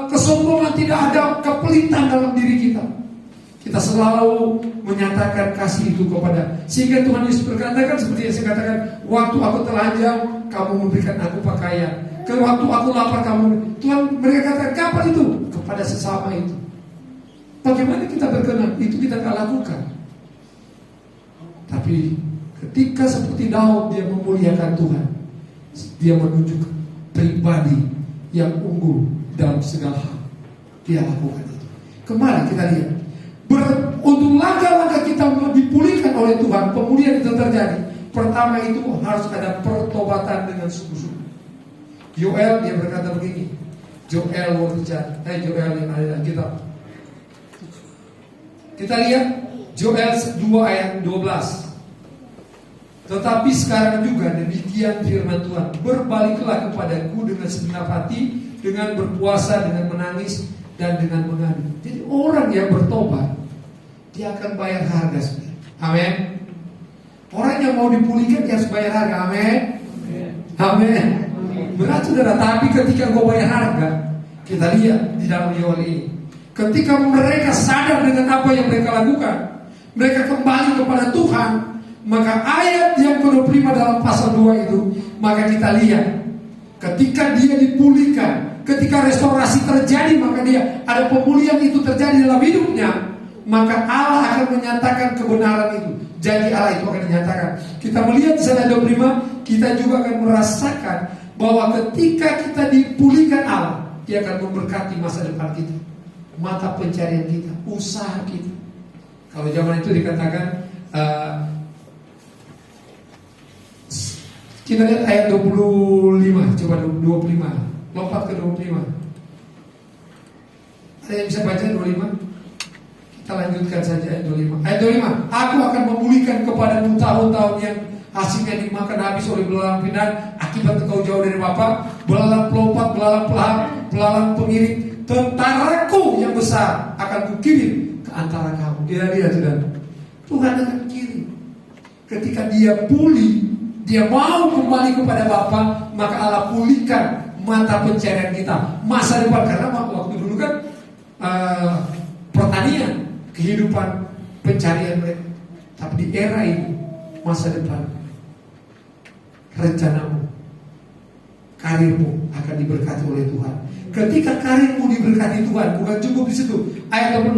kesombongan, tidak ada kepelitan dalam diri kita. Kita selalu menyatakan kasih itu kepada, sehingga Tuhan Yesus berkatakan seperti yang saya katakan, waktu aku telanjang, kamu memberikan aku pakaian. Waktu aku lapar, kamu. Tuhan mereka katakan kapan itu? Kepada sesama itu. Bagaimana kita berkenan? Itu kita akan lakukan. Tapi ketika seperti Daud dia memuliakan Tuhan, dia menunjukkan pribadi yang unggul dalam segala hal. Dia lakukan itu. Kembali kita lihat, untuk langkah-langkah kita dipulihkan oleh Tuhan, pemulihan itu terjadi. Pertama itu harus ada pertobatan dengan sungguh-sungguh. Yoel dia berkata begini, Joel Joel yang ada dalam kitab. Kita lihat Joel 2 ayat 12. Tetapi sekarang juga demikian firman Tuhan, berbaliklah kepadaku dengan segenap hati, dengan berpuasa, dengan menangis, dan dengan mengadu. Jadi orang yang bertobat, dia akan bayar harga sebenarnya. Amin. Orang yang mau dipulihkan dia harus bayar harga. Amin. Amin. Berat saudara, tapi ketika kau bayar harga, kita lihat di dalam Yoel ini, ketika mereka sadar dengan apa yang mereka lakukan, mereka kembali kepada Tuhan, maka ayat yang ke-25 dalam pasal 2 itu, maka kita lihat ketika dia dipulihkan, ketika restorasi terjadi, maka dia ada pemulihan itu terjadi dalam hidupnya, maka Allah akan menyatakan kebenaran itu. Janji Allah itu akan dinyatakan. Kita melihat di sana 25, kita juga akan merasakan bahwa ketika kita dipulihkan Allah, dia akan memberkati masa depan kita, mata pencarian kita, usaha kita. Kalau zaman itu dikatakan kita lihat ayat 25, coba 25, lompat ke 25. Ada yang bisa baca 25? Kita lanjutkan saja ayat 25. Ayat 25, aku akan memulihkan kepadamu tahun-tahun yang hasilnya dimakan habis oleh belalang pinan akibat engkau jauh dari Bapa, belalang pelompat, belalang pelahap, belalang pengiring, tentaraku yang besar akan kukirim ke antara kamu. Dia sudah, Tuhan akan kirim. Ketika dia pulih, dia mau kembali kepada Bapa, maka Allah pulihkan mata pencarian kita, masa depan. Karena waktu dulu kan pertanian, kehidupan pencarian mereka. Tapi di era ini, masa depan, rencanamu, karirmu akan diberkati oleh Tuhan. Ketika karirmu diberkati Tuhan, bukan cukup di situ. Ayat 6,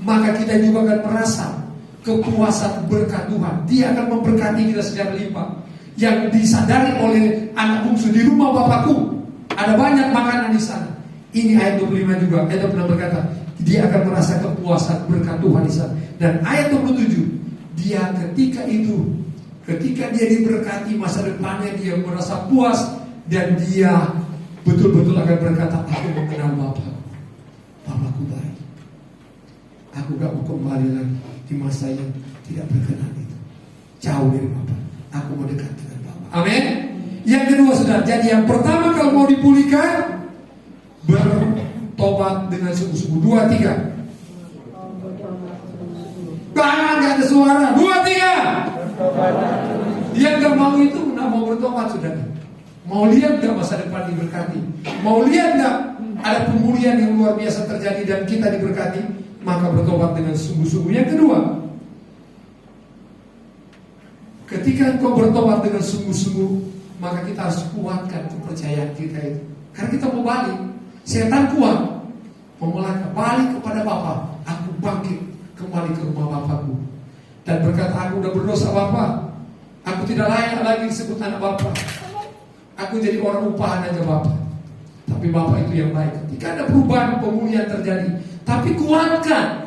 maka kita juga akan merasa kepuasan berkat Tuhan. Dia akan memberkati kita secara limpah. Yang disadari oleh anak bungsu, di rumah Bapakku ada banyak makanan di sana. Ini ayat 25 juga. Ayat 26 berkata, dia akan merasa kepuasan berkat Tuhan di sana. Dan ayat 27, dia ketika dia diberkati masa depannya, dia merasa puas dan dia betul-betul akan berkata, aku mengenal Bapakku baik. Aku gak mau kembali lagi di masa yang tidak berkenan itu, jauh dari Bapa. Aku mau dekat dengan Bapa. Amin. Yang kedua sudah, jadi yang pertama kalau mau dipulihkan, bertobat dengan sungguh-sungguh. 2, 3. Bahkan gak ada suara. 2, 3. Yang gak mau itu gak mau bertobat sudah. Mau lihat gak masa depan diberkati? Mau lihat gak ada pemulihan yang luar biasa terjadi dan kita diberkati? Maka bertobat dengan sungguh-sungguh. Yang kedua, ketika engkau bertobat dengan sungguh-sungguh, maka kita harus kuatkan kepercayaan kita itu. Karena kita mau balik. Setan kuat mau balik kepada Bapa. Aku bangkit kembali ke rumah Bapakku dan berkata, aku udah berdosa Bapa. Aku tidak layak lagi disebut anak Bapa. Aku jadi orang upahan aja Bapa. Tapi Bapa itu yang baik. Ketika ada perubahan, pemulihan terjadi. Tapi kuatkan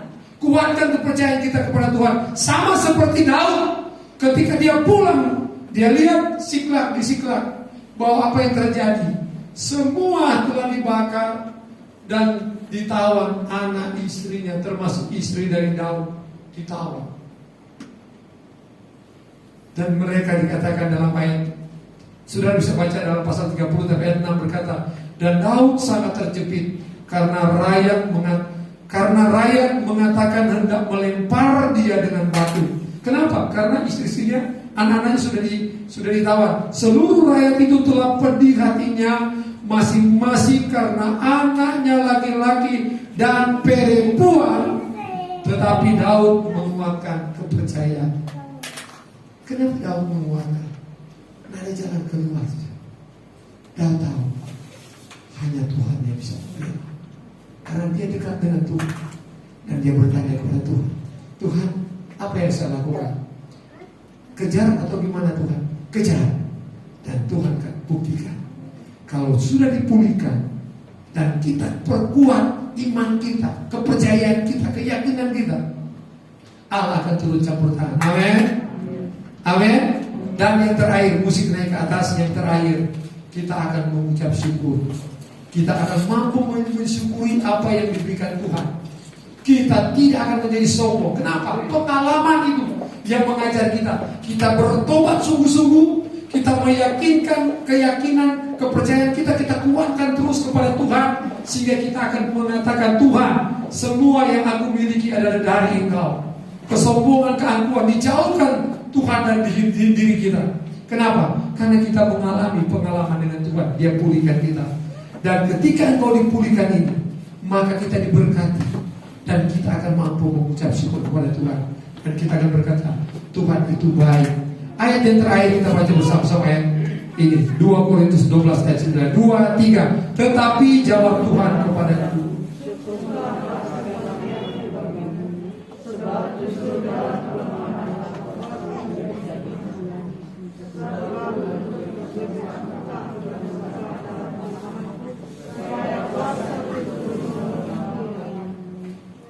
kepercayaan kita kepada Tuhan. Sama seperti Daud, ketika dia pulang, dia lihat di Siklag bahwa apa yang terjadi, semua telah dibakar dan ditawan anak istrinya, termasuk istri dari Daud, ditawan. Dan mereka dikatakan dalam ayat, sudah bisa baca dalam pasal 30 ayat 6 berkata, dan Daud sangat terjepit karena rakyat mengatakan hendak melempar dia dengan batu. Kenapa? Karena istri-istrinya, anak-anaknya sudah ditawan. Seluruh rakyat itu telah pedih hatinya masing-masing karena anaknya laki-laki dan perempuan. Tetapi Daud menguatkan kepercayaan. Kenapa Daud menguatkan? Karena ada jalan keluar. Daud tahu hanya Tuhan yang bisa memberi. Karena dia dekat dengan Tuhan dan dia bertanya kepada Tuhan, Tuhan, apa yang saya lakukan? Kejar atau gimana Tuhan? Kejar. Dan Tuhan akan buktikan. Kalau sudah dipulihkan dan kita perkuat iman kita, kepercayaan kita, keyakinan kita, Allah akan turun campur tangan. Amin. Amin. Dan yang terakhir, musik naik ke atas. Yang terakhir, kita akan mengucap syukur. Kita akan mampu mensyukuri apa yang diberikan Tuhan. Kita tidak akan menjadi sombong. Kenapa? Pengalaman itu Dia mengajar kita bertobat sungguh-sungguh, kita meyakinkan keyakinan, kepercayaan kita kuatkan terus kepada Tuhan, sehingga kita akan mengatakan, Tuhan, semua yang aku miliki adalah dari Engkau. Kesombongan, keangkuhan dijauhkan Tuhan dari diri kita. Kenapa? Karena kita mengalami pengalaman dengan Tuhan. Dia pulihkan kita. Dan ketika Engkau dipulihkan ini, maka kita diberkati, dan kita akan mampu mengucap syukur kepada Tuhan. Dan kita akan berkata, Tuhan itu baik. Ayat yang terakhir kita baca bersama-sama ayat ini, 2 Korintus 12 ayat 9. 2, 3. Tetapi jawab Tuhan kepadaku,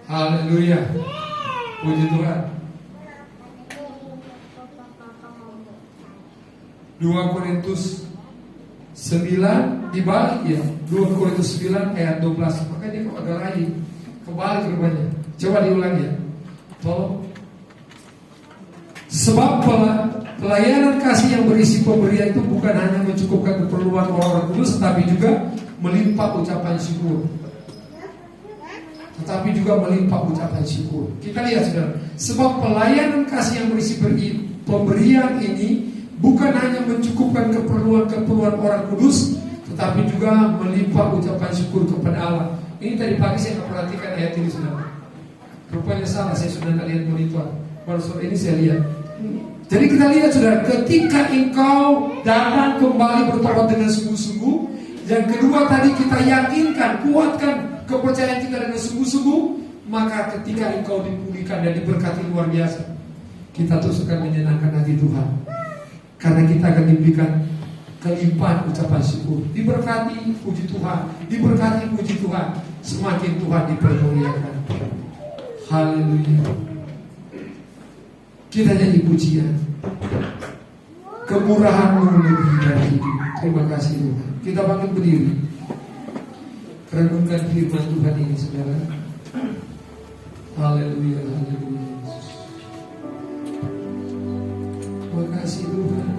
haleluya, puji Tuhan. 2 Korintus 9 dibalik ya, 2 Korintus 9 ayat 12. Makanya kok agak lain, kebalik rupanya. Coba diulang ya, tolong. Sebab pelayanan kasih yang berisi pemberian itu bukan hanya mencukupkan keperluan orang kudus, tetapi juga melimpah ucapan syukur. Tetapi juga melimpah ucapan syukur. Kita lihat saudara, sebab pelayanan kasih yang berisi pemberian ini bukan hanya mencukupkan keperluan orang kudus, tetapi juga melimpah ucapan syukur kepada Allah. Ini tadi pagi saya perhatikan ayat ini saudara. Rupanya salah, saya sudah tidak lihat monitor. Baru sore ini saya lihat. Jadi kita lihat saudara, ketika engkau datang kembali bertobat dengan sungguh-sungguh. Yang kedua tadi kita yakinkan, kuatkan kepercayaan kita dengan sungguh-sungguh. Maka ketika engkau dipulihkan dan diberkati luar biasa, kita terus akan menyenangkan hati Tuhan. Karena kita akan diberikan kelimpahan ucapan syukur. Diberkati puji Tuhan, diberkati puji Tuhan, semakin Tuhan dipermuliakan. Haleluya. Kita nyanyi pujian, kemurahan-Mu lebih dari hidup. Terima kasih Tuhan. Kita bangkit berdiri, renungkan firman Tuhan ini saudara. Haleluya, haleluya. Terima kasih Tuhan.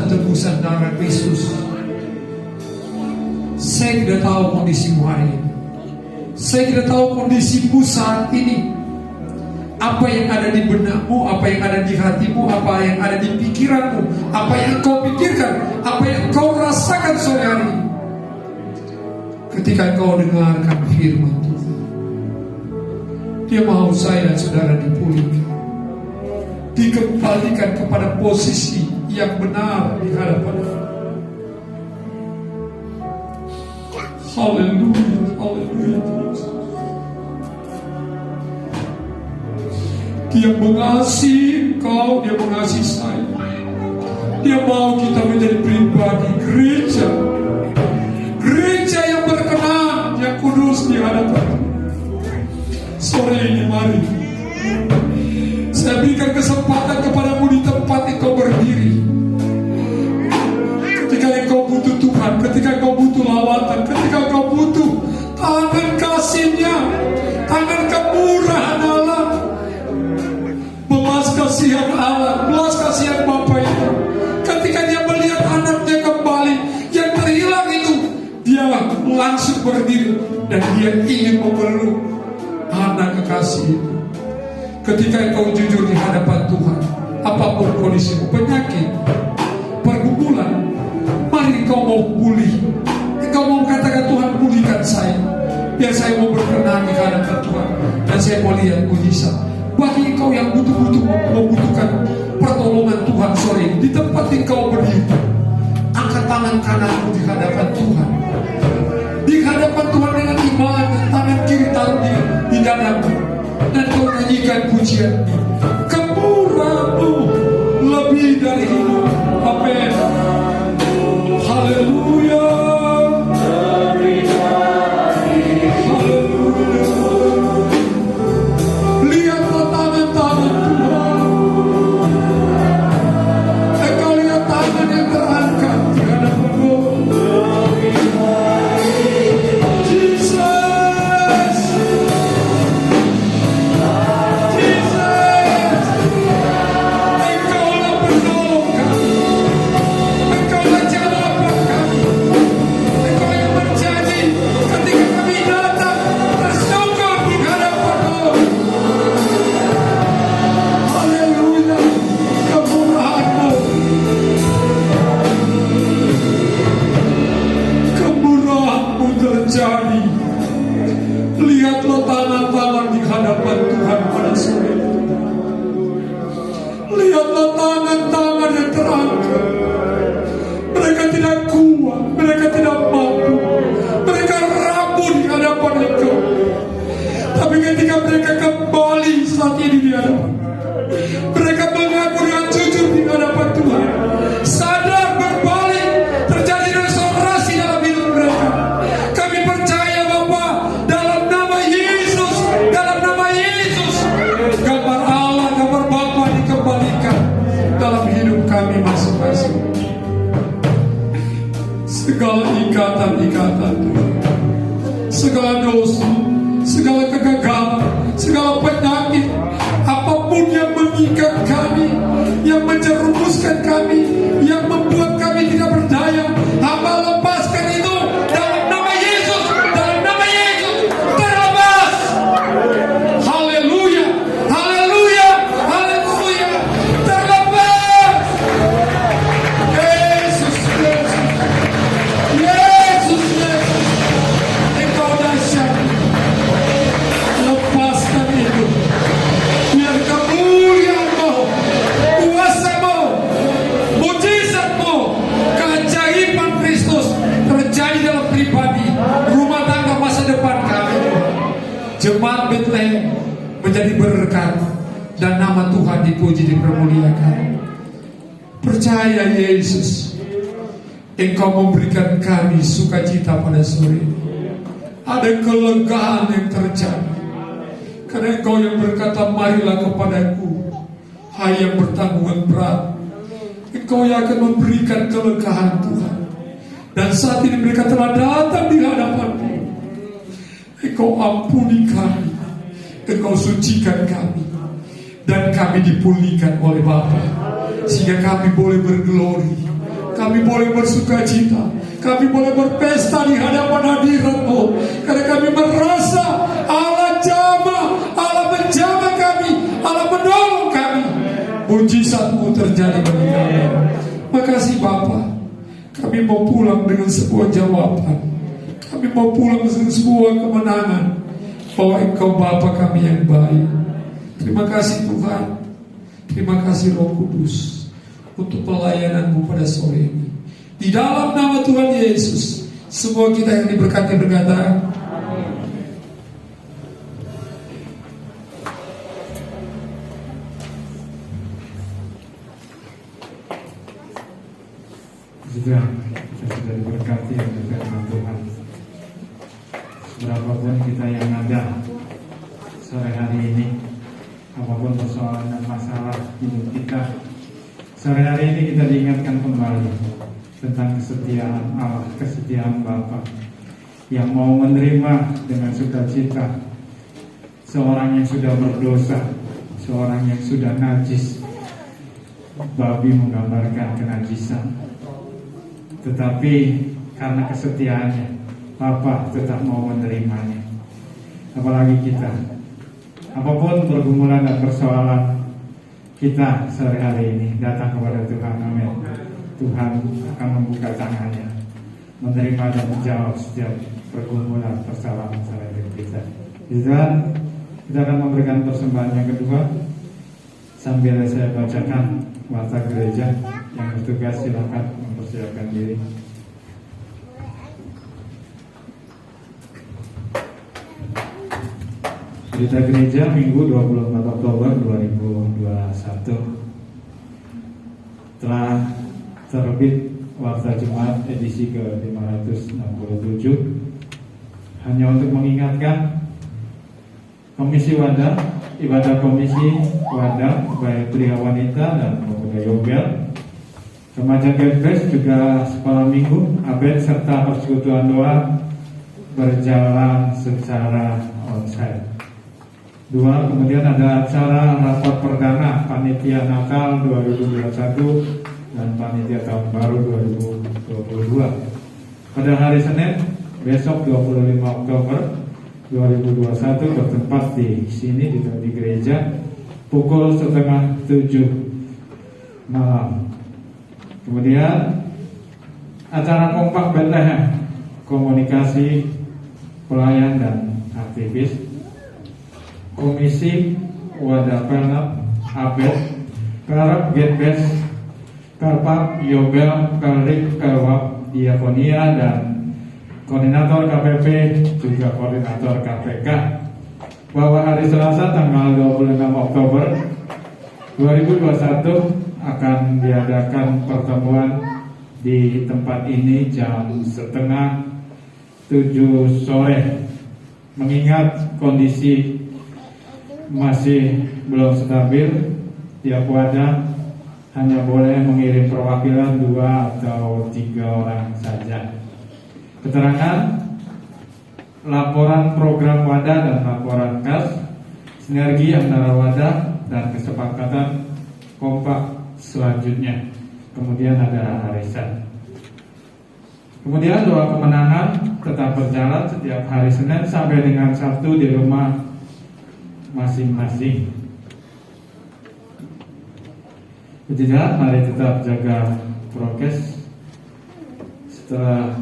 Tebusan darah Kristus. Saya tidak tahu kondisimu hari ini. Saya tidak tahu kondisimu saat ini. Apa yang ada di benakmu, apa yang ada di hatimu, apa yang ada di pikiranmu, apa yang kau pikirkan, apa yang kau rasakan sore hari ini. Ketika kau dengarkan firman Tuhan, Dia mau saya dan saudara dipulihkan, dikembalikan kepada posisi yang benar di hadapan Allah. Haleluya, haleluya. Dia mengasihi engkau, dia mengasihi saya. Dia mau kita menjadi pribadi gereja, gereja yang berkenan, yang kudus di hadapan. Sore ini mari saya berikan kesempatan kepadamu di tempat engkau berdiri. Ketika engkau butuh Tuhan, ketika engkau butuh lawatan, ketika engkau butuh tangan kasih-Nya, tangan kemurahan Allah, belas kasihan Allah, belas kasihan Bapa itu. Ketika dia melihat anaknya kembali yang terhilang itu, dia langsung berdiri dan dia ingin memeluk anak kekasih itu. Ketika engkau jujur di hadapan Tuhan, apapun kondisimu, penyakit, pergumulan, mari engkau mau pulih. Engkau mau katakan, Tuhan pulihkan saya, biar saya mau berkenan di hadapan Tuhan, dan saya mau lihat mujizat. Bagi engkau yang butuh-butuh membutuhkan pertolongan Tuhan sore ini, di tempat engkau berdiri, angkat tangan kananmu di hadapan Tuhan. Di hadapan Tuhan dengan iman, tangan kiri taruh di dadamu, dan kau nyanyikan pujian ini. Kemurahan-Mu lebih dari hidup. Amin. Haleluya. Lihatlah tangan-tangan Tuhan. Engkau lihat tangan yang terangkat di hadapan-Mu. Terjadi. Lihatlah tangan-tangan di hadapan Tuhan pada sore ini. Lihatlah tangan-tangan yang terangkat. Mereka tidak kuat, mereka tidak mampu, mereka rapuh di hadapan Engkau. Tapi ketika mereka kembali saat ini di hadapan, mereka mengaku dengan jujur di hadapan Tuhan, sadar berbalik, terjadi restorasi dalam hidup mereka. Kami percaya Bapa, dalam nama Yesus, gambar Allah, gambar Bapa dikembalikan dalam hidup kami masing-masing. Segala ikatan-ikatan, segala dosa, segala kegagalan, segala penyakit, apapun yang mengikat kami, yang menjerumuskan kami, yang membuat kami tidak berdaya, Hamba lepaskan itu dalam nama Yesus, terlepas. Haleluya, haleluya, haleluya, terlepas. Yesus, Engkau dahsyat. Lepaskan itu, biar kemuliaan-Mu, kuasa-Mu, mujizat-Mu, keajaiban Kristus terjadi dalam pribadi, rumah tangga, masa depan kami. Jemaat Betlehem menjadi berkat dan nama Tuhan dipuji, dipermuliakan. Percaya Yesus, Engkau memberikan kami sukacita pada sore ini. Ada kelegaan yang terjadi karena Engkau yang berkata, marilah kepadaku, hai yang bertanggungan berat, Engkau yang akan memberikan kelegaan Tuhan. Dan saat ini mereka telah datang di hadapan-Mu. Engkau ampuni kami, Engkau sucikan kami, dan kami dipulihkan oleh Bapa, sehingga kami boleh berglori, kami boleh bersukacita, kami boleh berpesta di hadapan hadirat-Mu, karena kami merasa Allah jamah, Allah menjamah kami, Allah menolong kami. Mujizat-Mu terjadi bagi kami. Makasih Bapa, kami mau pulang dengan sebuah jawaban, kami mau pulang dengan sebuah kemenangan. bahwa Engkau Bapa kami yang baik. Terima kasih Tuhan. Terima kasih Roh Kudus untuk pelayanan-Mu pada sore ini. Di dalam nama Tuhan Yesus, semua kita yang diberkati berkata, juga kita sudah diberkati oleh firman Tuhan. Berapapun kita yang ada sore hari ini, apapun persoalan dan masalah hidup kita, sore hari ini kita diingatkan kembali tentang kesetiaan Allah, kesetiaan Bapa yang mau menerima dengan sukacita seorang yang sudah berdosa, seorang yang sudah najis. Babi menggambarkan kenajisan, tetapi karena kesetiaannya Bapa tetap mau menerimanya. Apalagi kita, apapun pergumulan dan persoalan kita sore hari ini, datang kepada Tuhan. Amin. Tuhan akan membuka tangannya, menerima dan menjawab setiap pergumulan persoalan hidup kita. Dan kita akan memberikan persembahan yang kedua. Sambil saya bacakan warta gereja, yang bertugas silakan mempersiapkan diri. Berita gereja Minggu 24 Oktober 2021. Telah terbit warta Jumat edisi ke-567. Hanya untuk mengingatkan Komisi Wadah, ibadah Komisi Wadah baik pria wanita dan pemuda Yobel, remaja Gedbes, juga sekolah minggu, abed serta persekutuan doa berjalan secara onsite. 2. Kemudian ada acara rapat perdana panitia Natal 2021 dan panitia tahun baru 2022 pada hari Senin besok 25 Oktober 2021 bertempat di sini di gereja pukul 6:30 malam. Kemudian acara kompak Bethlehem, komunikasi pelayan dan aktivis, Komisi Wadah Pelnap, Abed, Karab Gedbes, Karpap, Yobel, Pelrik, Pelwap, Diakonia dan Koordinator KPP, juga Koordinator KPK, bahwa hari Selasa tanggal 25 Oktober 2021 akan diadakan pertemuan di tempat ini jam 6:30 sore. Mengingat kondisi masih belum stabil, tiap wadah hanya boleh mengirim perwakilan 2 atau 3 orang saja. Keterangan, laporan program wadah dan laporan kas, sinergi antara wadah dan kesepakatan kompak selanjutnya. Kemudian ada arisan. Kemudian doa kemenangan tetap berjalan setiap hari Senin sampai dengan Sabtu di rumah masing-masing. Ketiga, mari tetap jaga prokes. Setelah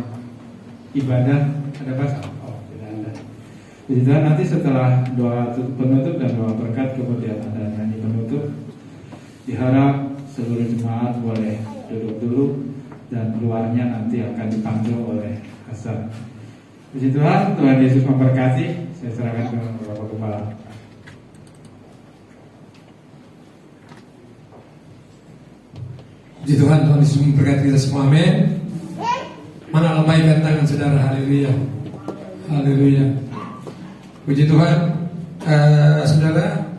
ibadah ada pasal? Oh, tidak ada. Jadi nanti setelah doa penutup dan doa berkat, kemudian ada nyanyi penutup. Diharap seluruh jemaat boleh duduk dulu dan keluarnya nanti akan dipanggil oleh kasar. Puji Tuhan, Tuhan Yesus memberkati. Saya serahkan ke Bapak Kepala. Puji Tuhan, Tuhan Yesus memberkati kita semua. Amin. Mana lambaikan tangan saudara, haleluya, haleluya. Puji Tuhan. Saudara,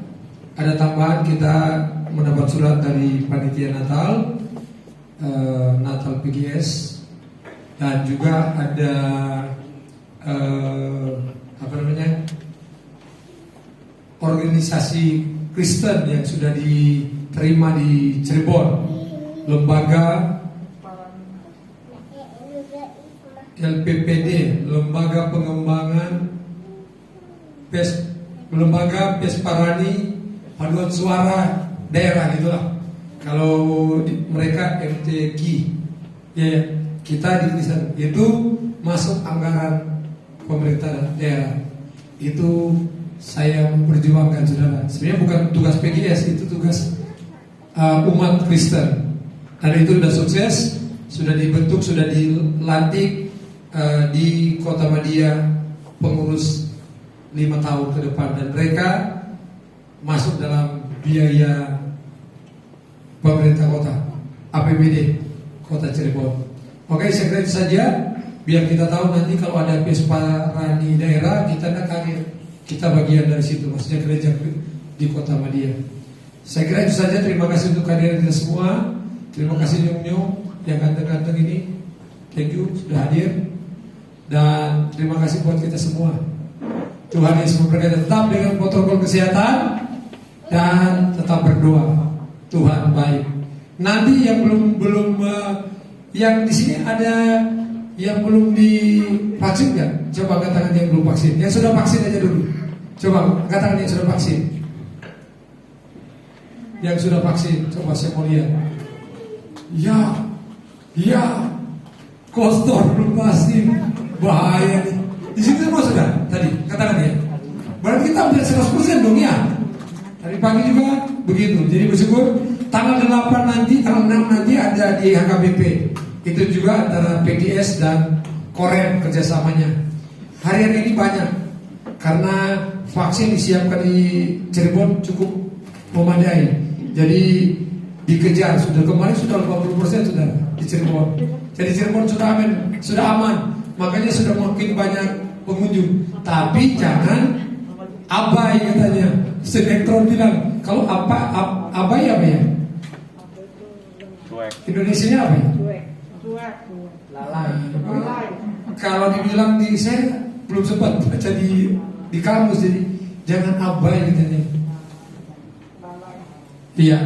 ada tambahan, kita mendapat surat dari panitia Natal, Natal PGS, dan juga ada organisasi Kristen yang sudah diterima di Cirebon, lembaga LPPD, Lembaga Pengembangan Lembaga Pesparani Paduan Suara Daerah, gitulah. Kalau mereka MTQ, ya kita di Kristen itu masuk anggaran pemerintah daerah. itu saya memperjuangkan saudara. Sebenarnya bukan tugas PGS, itu tugas umat Kristen. Dan itu sudah sukses, sudah dibentuk, sudah dilantik di Kota Madia pengurus 5 tahun ke depan, dan mereka masuk dalam biaya pemerintah kota, APBD Kota Cirebon. Oke, saya kira itu saja. Biar kita tahu nanti kalau ada Pesparani daerah, kita tidak kaget, kita bagian dari situ, maksudnya gereja di Kota Madia. Saya kira itu saja. Terima kasih untuk kehadiran kita semua. Terima kasih Nyong-Nyong yang ganteng-ganteng ini. Thank you sudah hadir. Dan terima kasih buat kita semua. Tuhan Yesus memberkati. Tetap dengan protokol kesehatan dan tetap berdoa. Tuhan baik. Nanti yang belum yang di sini ada yang belum divaksin kan? Coba katakan yang belum vaksin. Yang sudah vaksin aja dulu. Coba katakan yang sudah vaksin. Yang sudah vaksin, coba saya mau lihat. Ya, kostor belum vaksin, bahaya nih. Di situ semua sudah tadi katakan ya. Berarti kita hampir 100% dong ya. Tadi pagi juga begitu. Jadi bersyukur. Tanggal 8 nanti, tanggal 6 nanti ada di HKBP. Itu juga antara PGS dan Korem kerjasamanya. Hari-hari ini banyak karena vaksin disiapkan di Cirebon cukup memadai. Jadi dikejar, sudah kemarin sudah 50% sudah di Cirebon. Jadi Cirebon sudah aman. Makanya sudah makin banyak pengunjung. Tapi jangan abai katanya. Sinetron bilang kalau abai apa ya? Indonesianya apa ya? Lalai. Kalau dibilang di saya belum sempat baca di kamus, jadi jangan abai katanya. Iya,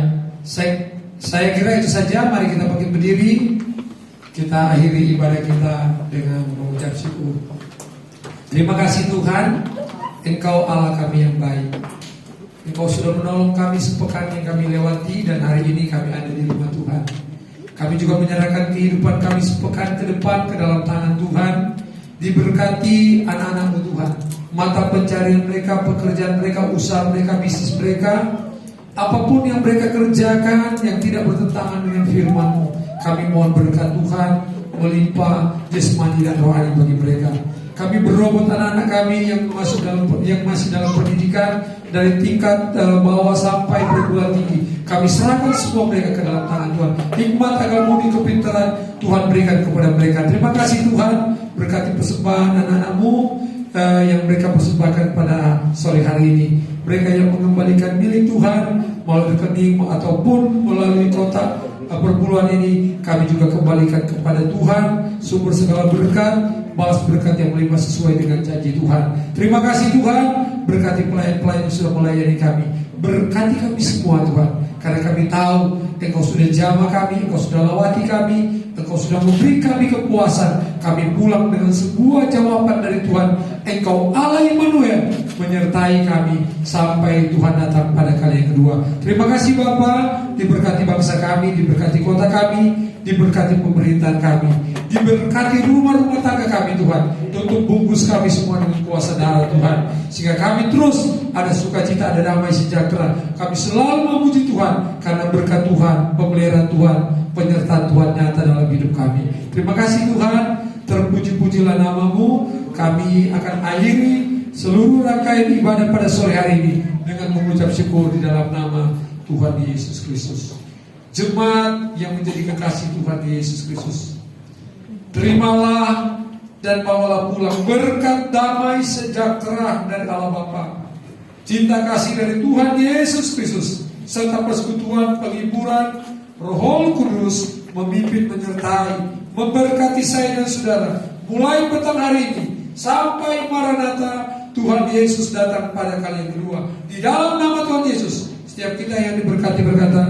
saya kira itu saja. Mari kita bangkit berdiri. Kita akhiri ibadah kita dengan mengucap syukur. Terima kasih Tuhan, Engkau Allah kami yang baik. Engkau sudah menolong kami sepekan yang kami lewati, dan hari ini kami ada di rumah Tuhan. Kami juga menyerahkan kehidupan kami sepekan ke depan ke dalam tangan Tuhan. Diberkati anak-anak-Mu Tuhan, mata pencarian mereka, pekerjaan mereka, usaha mereka, bisnis mereka, apapun yang mereka kerjakan yang tidak bertentangan dengan firman-Mu, kami mohon berkat Tuhan melimpah jasmani dan rohani bagi mereka. Kami berobot anak-anak kami yang masih dalam pendidikan dari tingkat bawah sampai perguruan tinggi. Kami serahkan semua mereka ke dalam tangan Tuhan. Hikmat, akal budi, kepintaran Tuhan berikan kepada mereka. Terima kasih Tuhan, berkati persembahan anak-anak-Mu yang mereka persembahkan pada sore hari ini. Mereka yang mengembalikan milik Tuhan melalui rekening ataupun melalui kotak perpuluhan ini, kami juga kembalikan kepada Tuhan sumber segala berkat, balas berkat yang melimpah sesuai dengan janji Tuhan. Terima kasih Tuhan, berkati pelayan-pelayan yang sudah melayani kami. Berkati kami semua Tuhan, karena kami tahu Engkau sudah jamah kami, Engkau sudah lawati kami, Engkau sudah memberi kami kepuasan. Kami pulang dengan sebuah jawaban dari Tuhan. Engkau Allah Immanuel menyertai kami sampai Tuhan datang pada kali yang kedua. Terima kasih Bapa, diberkati bangsa kami, diberkati kota kami, diberkati pemerintahan kami, diberkati rumah-rumah tangga kami Tuhan. Tutup bungkus kami semua dengan kuasa darah Tuhan, sehingga kami terus ada sukacita, ada damai sejahtera. Kami selalu memuji Tuhan karena berkat Tuhan, pemeliharaan Tuhan, penyertaan Tuhan nyata dalam hidup kami. Terima kasih Tuhan, terpuji-pujilah nama-Mu. Kami akan akhiri seluruh rangkaian ibadah pada sore hari ini dengan mengucap syukur di dalam nama Tuhan Yesus Kristus. Jemaat yang menjadi kekasih Tuhan Yesus Kristus, terimalah dan bawalah pulang berkat damai sejahtera dari Allah Bapa, cinta kasih dari Tuhan Yesus Kristus, serta persekutuan penghiburan Roh Kudus memimpin, menyertai, memberkati saya dan saudara mulai petang hari ini sampai Maranatha Tuhan Yesus datang pada kali yang kedua. Di dalam nama Tuhan Yesus, setiap kita yang diberkati berkata